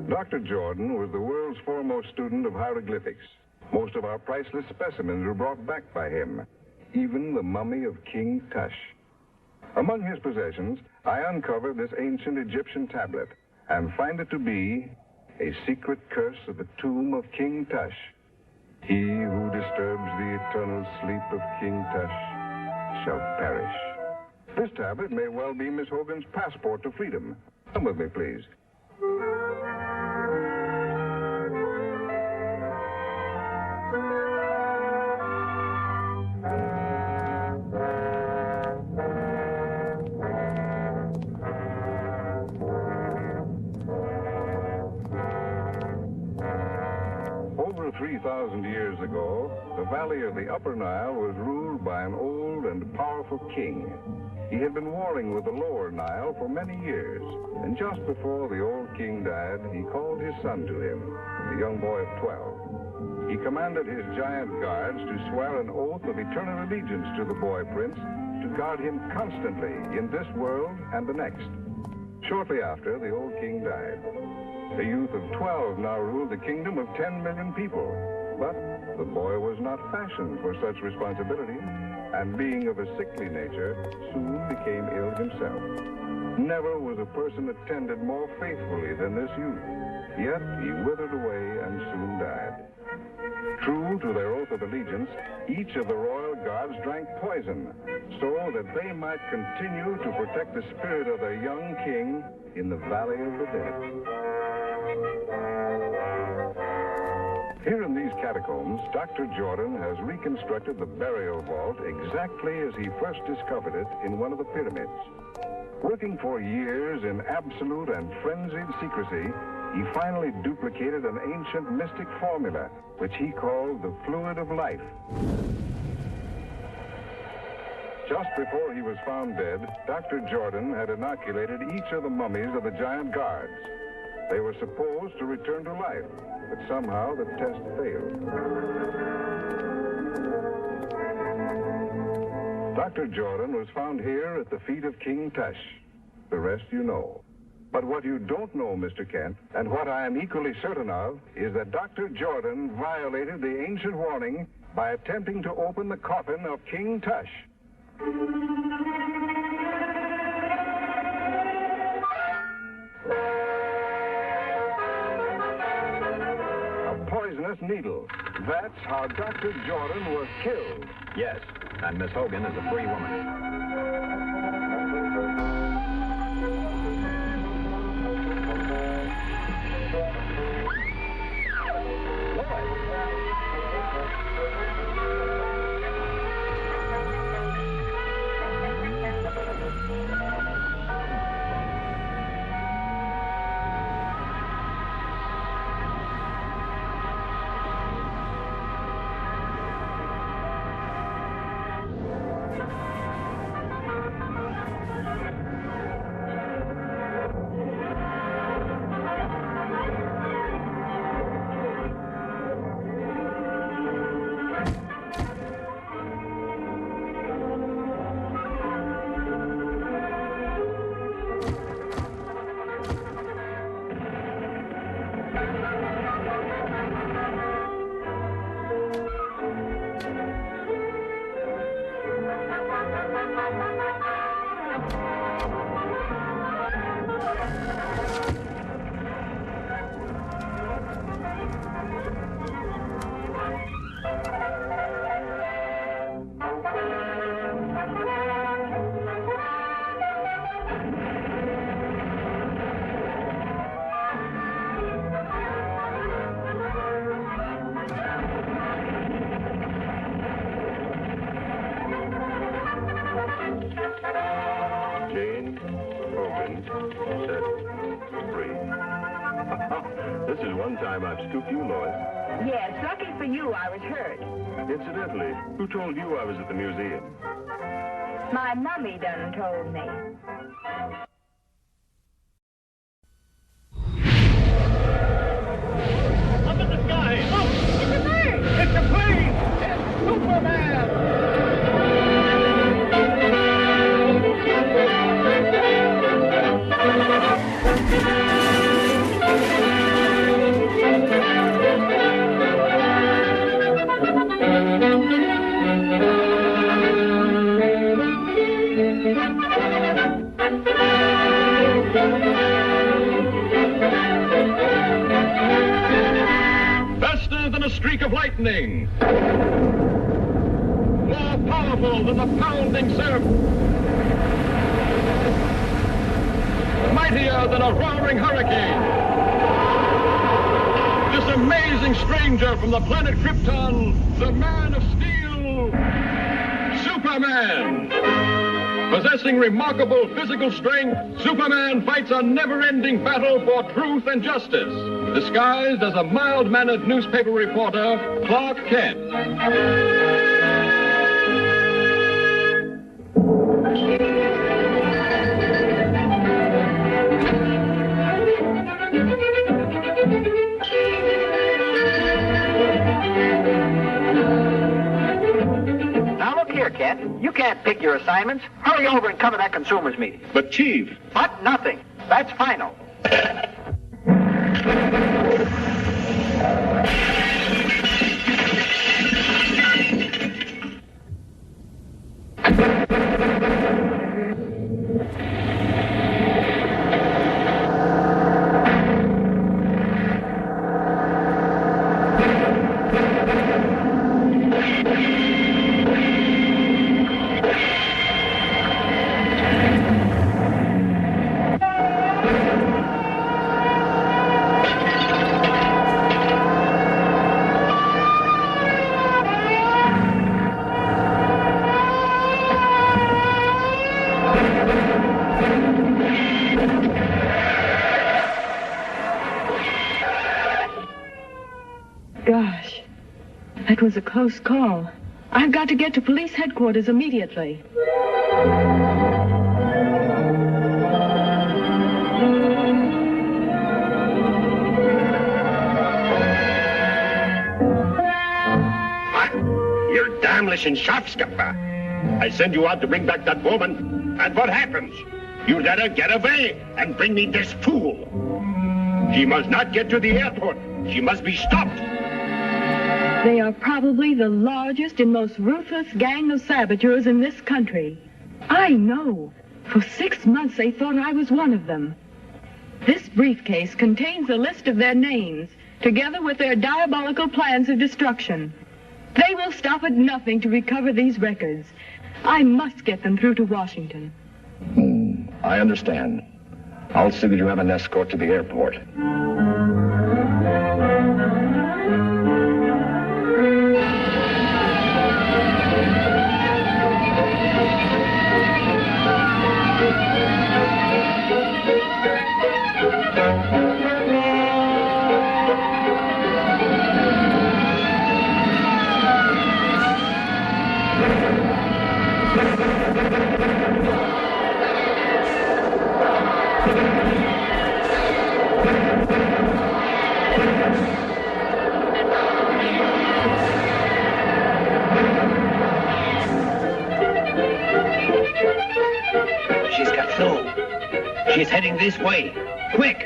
W: Dr. Jordan was the world's foremost student of hieroglyphics. Most of our priceless specimens were brought back by him, even the mummy of King Tush. Among his possessions, I uncovered this ancient Egyptian tablet and find it to be a secret curse of the tomb of King Tush. He who disturbs the eternal sleep of King Tush shall perish. This tablet may well be Miss Hogan's passport to freedom. Come with me, please. Over 3,000 years ago, the valley of the Upper Nile was ruled by an old and powerful king. He had been warring with the Lower Nile for many years, and just before the old king died, he called his son to him, a young boy of 12. He commanded his giant guards to swear an oath of eternal allegiance to the boy prince, to guard him constantly in this world and the next. Shortly after, the old king died. The youth of 12 now ruled a kingdom of 10 million people. But the boy was not fashioned for such responsibility, and being of a sickly nature, soon became ill himself. Never was a person attended more faithfully than this youth, yet he withered away and soon died. True to their oath of allegiance, each of the royal guards drank poison, so that they might continue to protect the spirit of their young king in the Valley of the Dead. Here in these catacombs, Dr. Jordan has reconstructed the burial vault exactly as he first discovered it in one of the pyramids. Working for years in absolute and frenzied secrecy, he finally duplicated an ancient mystic formula, which he called the fluid of life. Just before he was found dead, Dr. Jordan had inoculated each of the mummies of the giant guards. They were supposed to return to life, but somehow the test failed. Dr. Jordan was found here at the feet of King Tush. The rest you know. But what you don't know, Mr. Kent, and what I am equally certain of, is that Dr. Jordan violated the ancient warning by attempting to open the coffin of King Tush. A poisonous needle. That's how Dr. Jordan was killed.
P: Yes, and Miss Hogan is a free woman.
W: This is one time I've scooped you, Lois.
B: Yes, lucky for you, I was hurt.
W: Incidentally, who told you I was at the museum?
B: My mummy done told me.
J: Up in the sky! Look! It's a bird! It's a plane! It's Superman! Faster than a streak of lightning. More powerful than the pounding surf. Mightier than a roaring hurricane. This amazing stranger from the planet Krypton, the Man of Steel, Superman. Possessing remarkable physical strength, Superman fights a never-ending battle for truth and justice, disguised as a mild-mannered newspaper reporter, Clark Kent.
E: Now look here, Kent. You can't pick your assignments. Hurry over and come to that consumers meeting.
W: But, Chief...
E: But nothing. That's final.
K: That was a close call. I've got to get to police headquarters immediately.
C: You're damnless in Schafskappa. I send you out to bring back that woman, and what happens? You let her get away and bring me this fool. She must not get to the airport. She must be stopped.
K: They are probably the largest and most ruthless gang of saboteurs in this country. I know. For 6 months they thought I was one of them. This briefcase contains a list of their names, together with their diabolical plans of destruction. They will stop at nothing to recover these records. I must get them through to Washington.
A: I understand. I'll see that you have an escort to the airport.
C: She's got through. She's heading this way. Quick!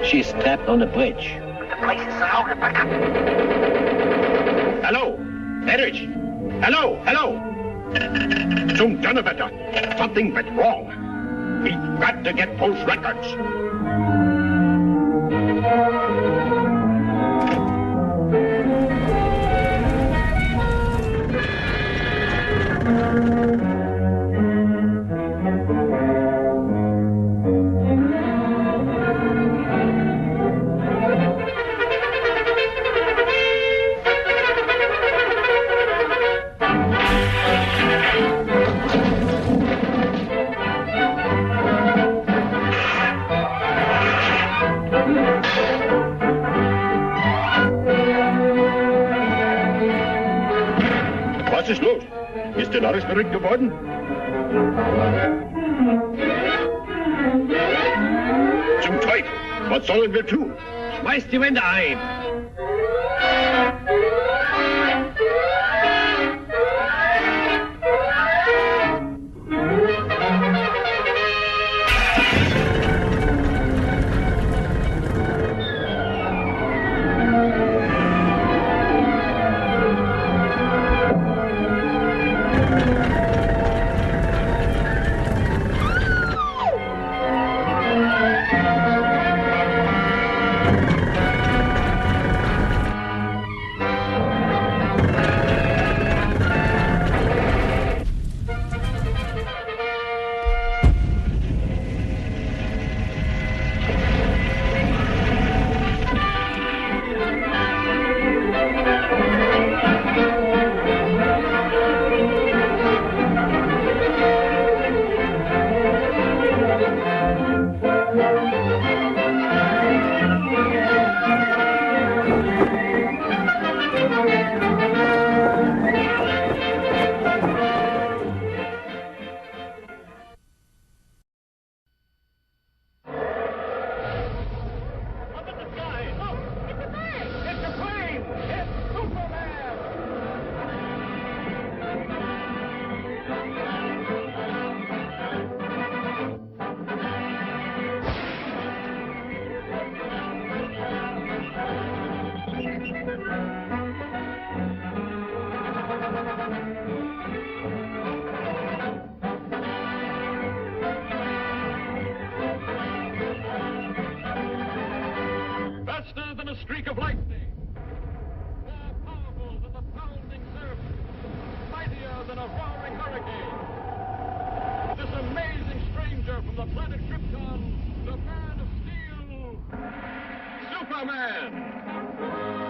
C: She's trapped on the bridge.
I: The place is surrounded by...
C: Hello? Erich? Hello? Hello? Zum Donnerwetter. Something went wrong. We've got to get those records. Was ist los? Ist denn alles verrückt geworden? Zum Teufel! Was sollen wir tun? Schmeißt die Wände ein!
A: of lightning, more powerful than the pounding surf, mightier than a roaring hurricane. This amazing stranger from the planet Krypton, the Man of Steel, Superman.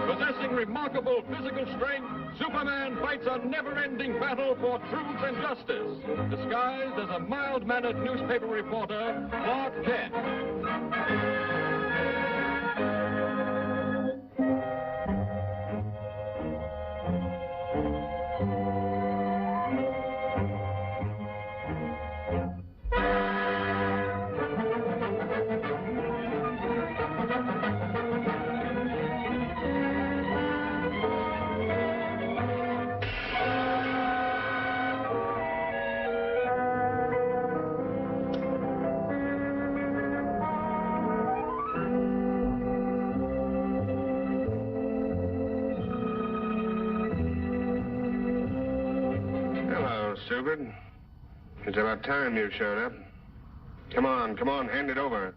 A: Possessing remarkable physical strength, Superman fights a never-ending battle for truth and justice, disguised as a mild-mannered newspaper reporter, Clark Kent.
C: Stupid. It's about time you showed up. Come on, hand it over.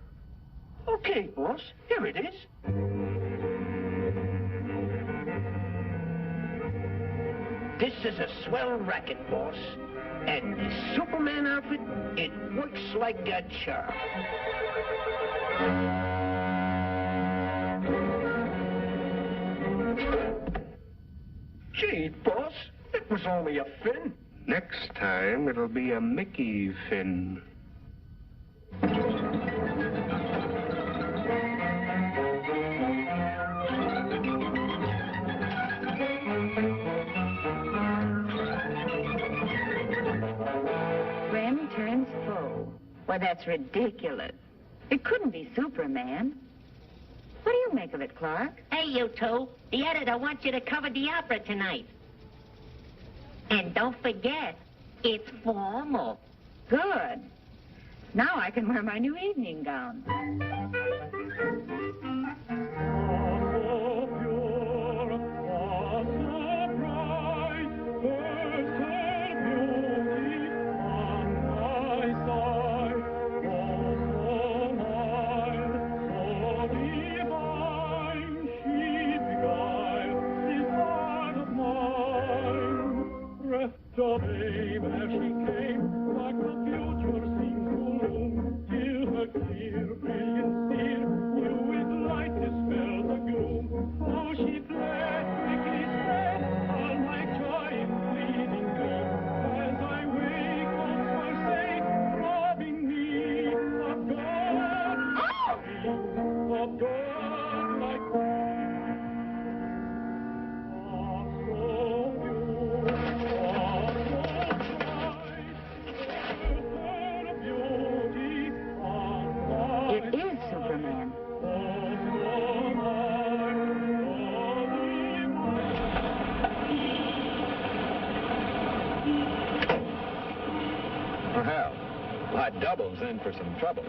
I: Okay, boss. Here it is. This is a swell racket, boss. And the Superman outfit, it works like a charm. Gee, boss, it was only a fin.
C: Next time, it'll be a Mickey fin.
D: Friend turns foe. Why, that's ridiculous. It couldn't be Superman. What do you make of it, Clark?
L: Hey, you two. The editor wants you to cover the opera tonight. And don't forget, it's formal.
D: Good. Now I can wear my new evening gown.
N: The babe as she came, like the future seemed to loom, till her clear, brilliant steel knew with light dispelled the gloom. How she fled, quickly sped, all my joy in fleeting gleam. As I wake, once more say, robbing me of God like me.
D: It is Superman.
O: Well, my double's in for some trouble.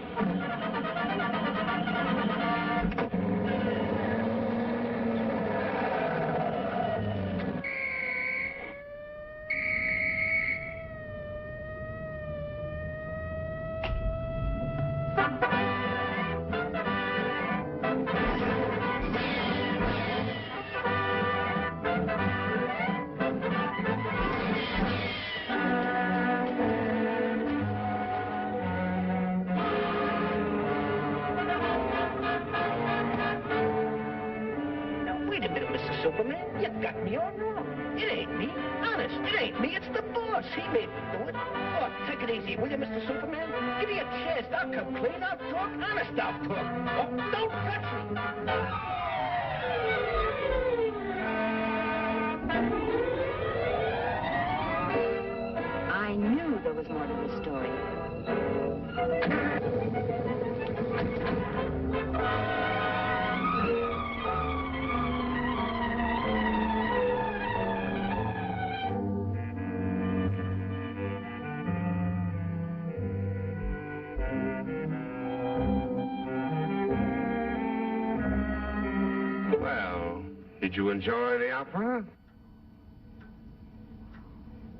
I: Superman, you got me all wrong. It ain't me. Honest, it ain't me. It's the boss. He made me do it. Oh, take it easy, will you, Mr. Superman? Give me a chance. I'll come clean. I'll talk. Honest, I'll talk. Oh, don't touch me.
D: I knew there was more to the story.
C: Did you enjoy the opera?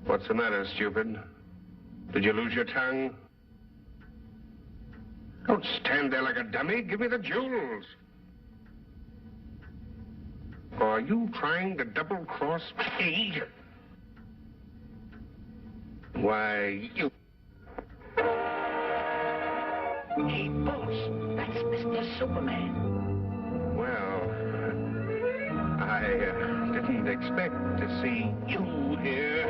C: What's the matter, stupid? Did you lose your tongue? Don't stand there like a dummy. Give me the jewels. Are you trying to double-cross me? Why, you...
I: Hey, boss, that's Mr. Superman.
C: Well, I didn't expect to see you here.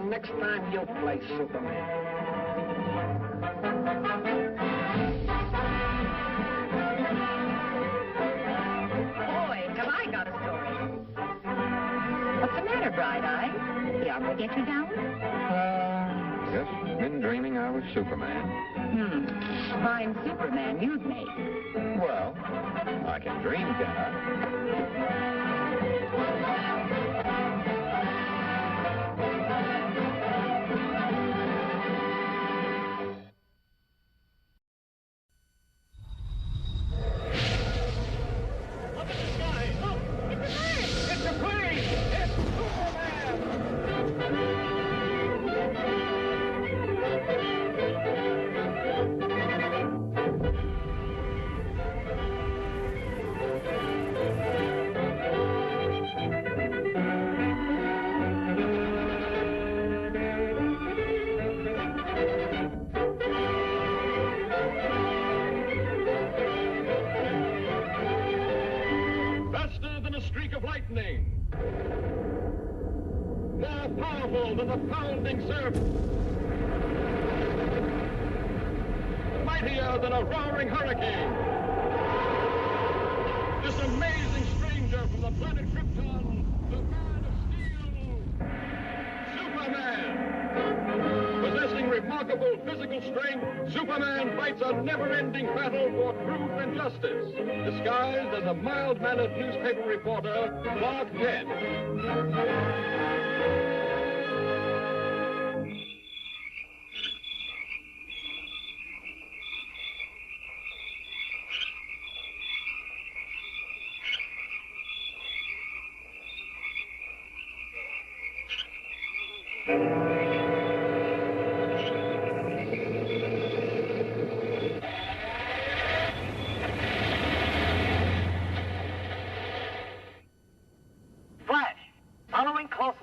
I: Next time you'll play Superman.
D: Boy, have I got a story. What's the matter, Bright Eye? The opera get you down?
O: Just been dreaming I was Superman.
D: Fine Superman you'd make.
O: Well, I can dream, can I?
A: More powerful than the pounding surf. Mightier than a roaring hurricane. This amazing stranger from the planet Krypton, the man of steel, Superman. Possessing remarkable physical strength, Superman fights a never-ending battle for truth and justice, disguised as a mild-mannered newspaper reporter, Clark Kent.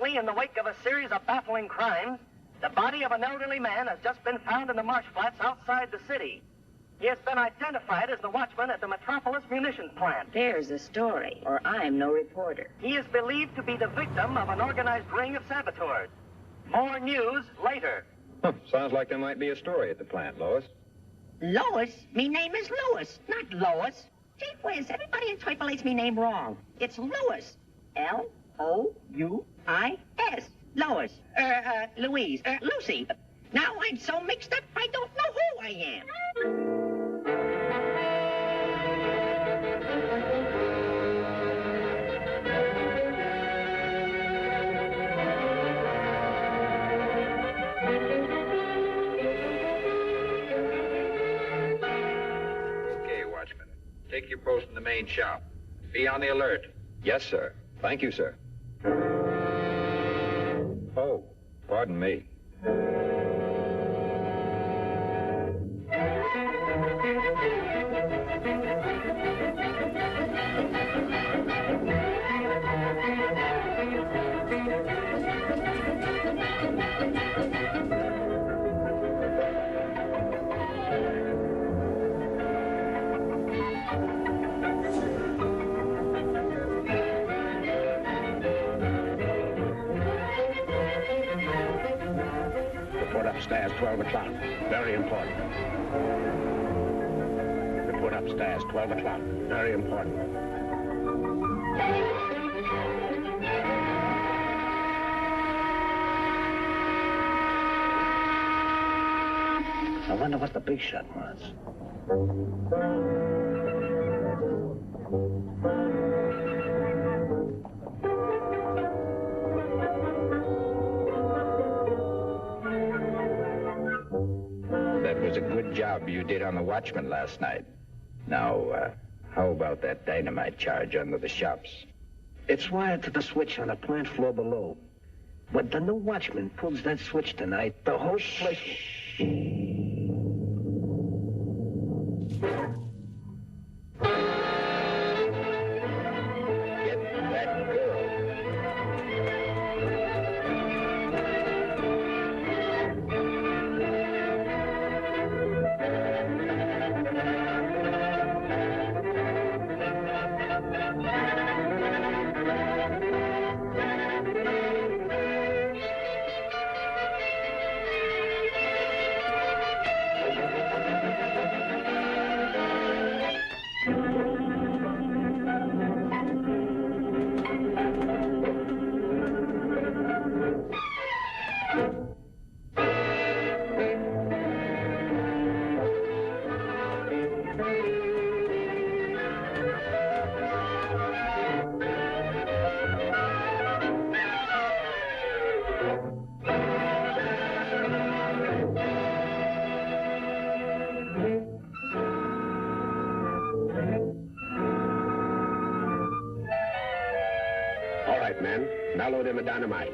M: In the wake of a series of baffling crimes, the body of an elderly man has just been found in the marsh flats outside the city. He has been identified as the watchman at the Metropolis munitions plant.
D: There's a story, or I'm no reporter.
M: He is believed to be the victim of an organized ring of saboteurs. More news later.
O: Sounds like there might be a story at the plant, Lois.
L: Lois? Me name is Louis, not Lois. Gee whiz, everybody interpolates me name wrong. It's Louis. L-O-U-I-S. Lois. Louise. Lucy. Now I'm so mixed up, I don't know who I am.
O: take your post in the main shop. Be on the alert.
P: Yes, sir. Thank you, sir.
O: Oh, pardon me.
C: Report upstairs, 12 o'clock. Very important. Report upstairs, 12 o'clock. Very important. I wonder what the big shot was.
O: That was a good job you did on the watchman last night. Now, how about that dynamite charge under the shops?
I: It's wired to the switch on the plant floor below. When the new watchman pulls that switch tonight, the whole place...
O: Get that girl.
C: All right, men. Now load in the dynamite.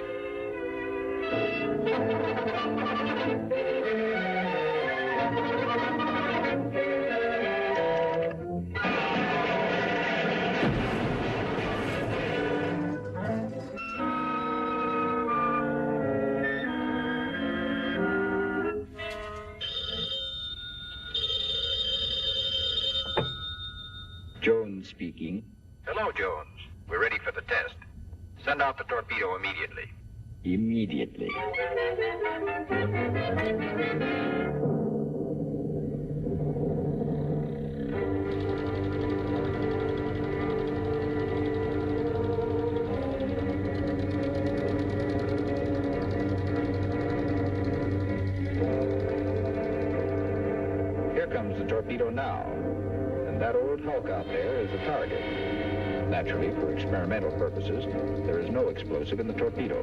O: Jones speaking.
P: Hello, Jones. We're ready for the test. Send out the torpedo immediately.
O: Immediately. Here comes the torpedo now. And that old hulk out there is the target. Naturally, for experimental purposes, there is no explosive in the torpedo.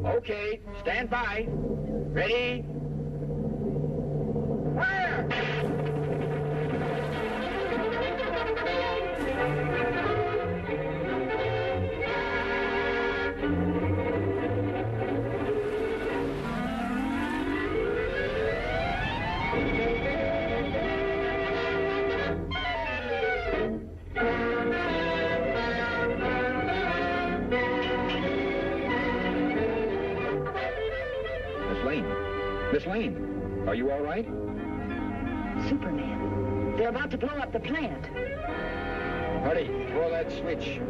I: Okay, stand by. Ready? Fire!
O: Miss Lane, are you all right?
D: Superman. They're about to blow up the plant.
O: Hurry, throw that switch.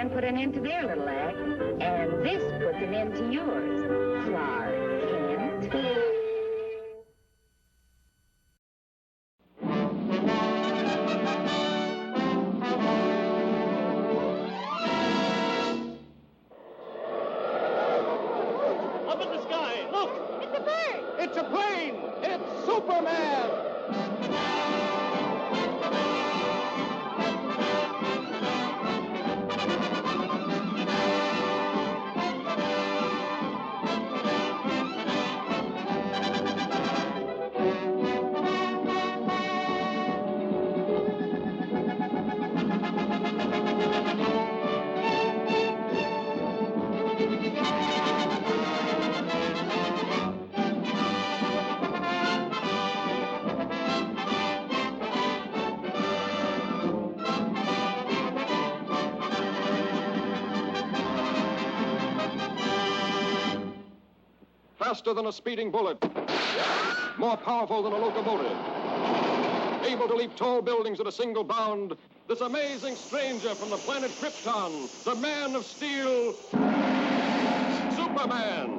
D: Superman put an end to their little act, and this puts an end to yours, Clark Kent.
N: Up in the sky, look!
B: It's a bird!
N: It's a plane! It's Superman!
A: Faster than a speeding bullet, more powerful than a locomotive, able to leap tall buildings at a single bound, this amazing stranger from the planet Krypton, the Man of Steel, Superman.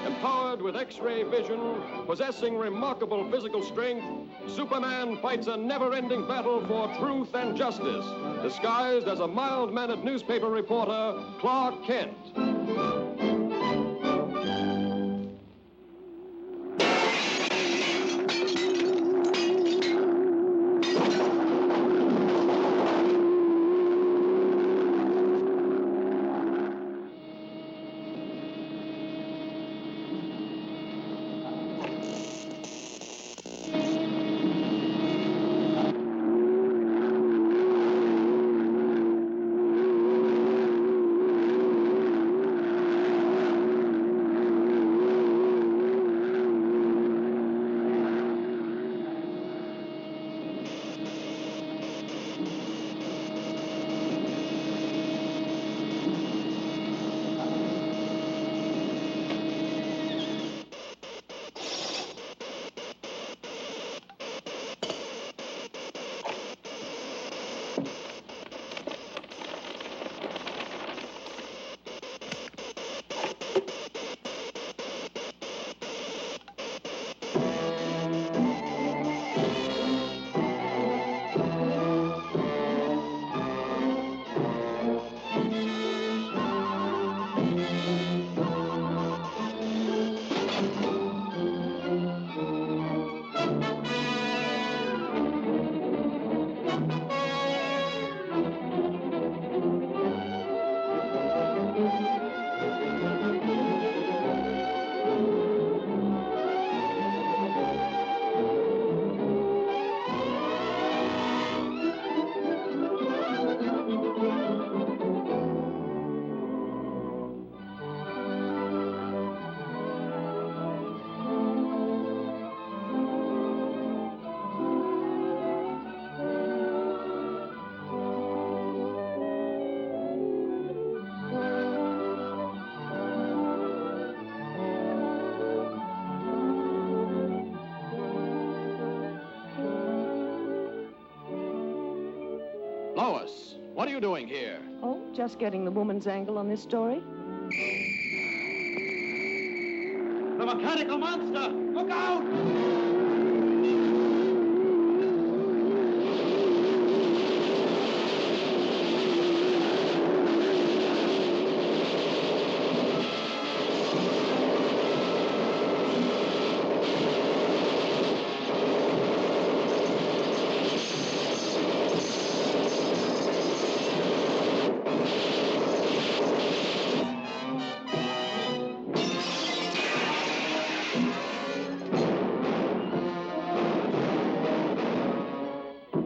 A: Empowered with X-ray vision, possessing remarkable physical strength, Superman fights a never-ending battle for truth and justice, disguised as a mild-mannered newspaper reporter, Clark Kent.
J: Lois, what are you doing here?
G: Oh, just getting the woman's angle on this story.
N: The mechanical monster! Look out!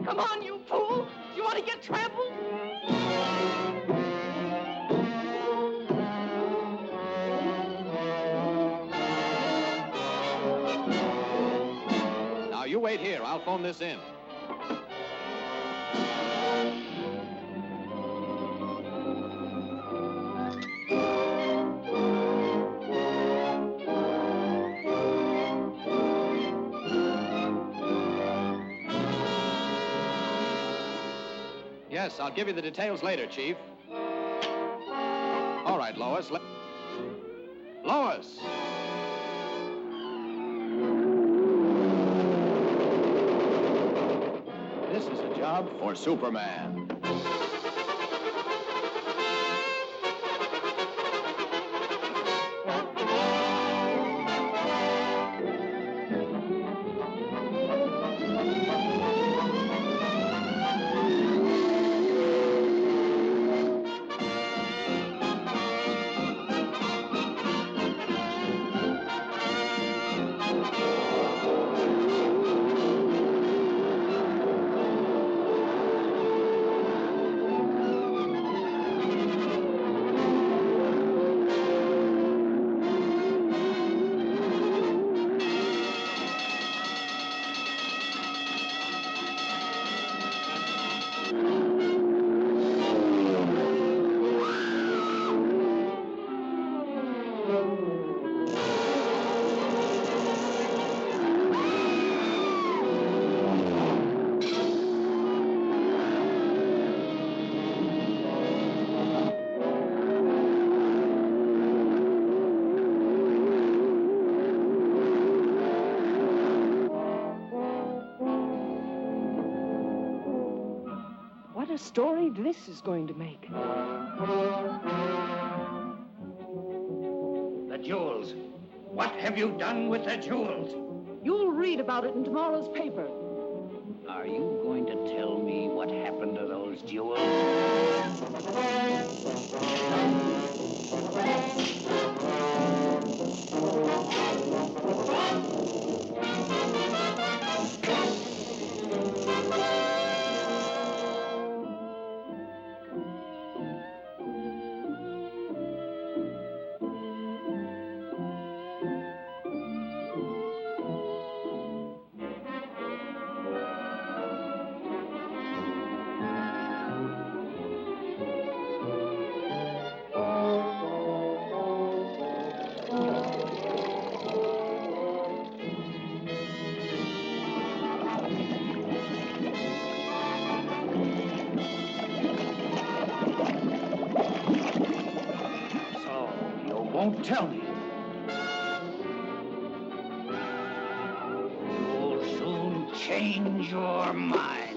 G: Come on, you fool! You want to get trampled?
J: Now, you wait here. I'll phone this in.
Q: Yes, I'll give you the details later, Chief. All right, Lois. Lois! This is a job for Superman.
K: What a story this is going to make.
E: The jewels. What have you done with the jewels?
K: You'll read about it in tomorrow's paper.
E: Are you going to tell me what happened to those jewels? Won't tell me. You'll soon change your mind.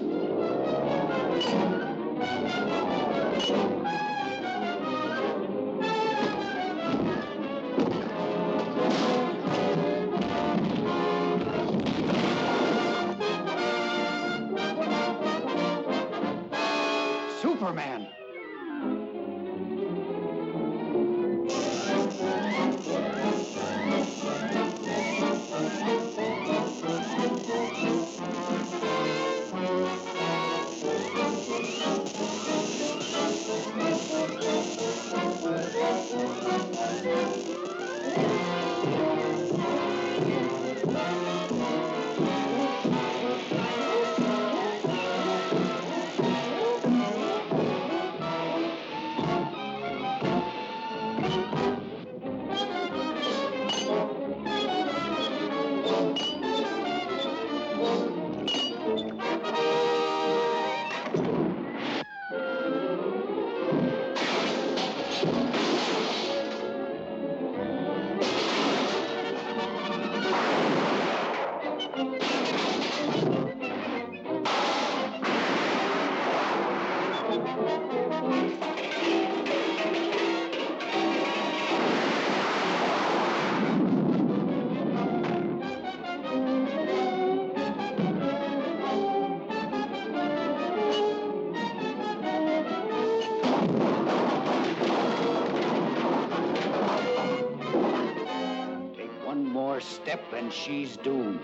E: Superman. Step and she's doomed.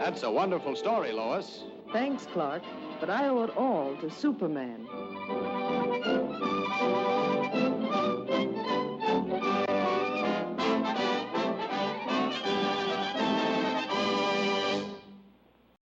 Q: That's a wonderful story, Lois.
R: Thanks, Clark, but I owe it all to Superman.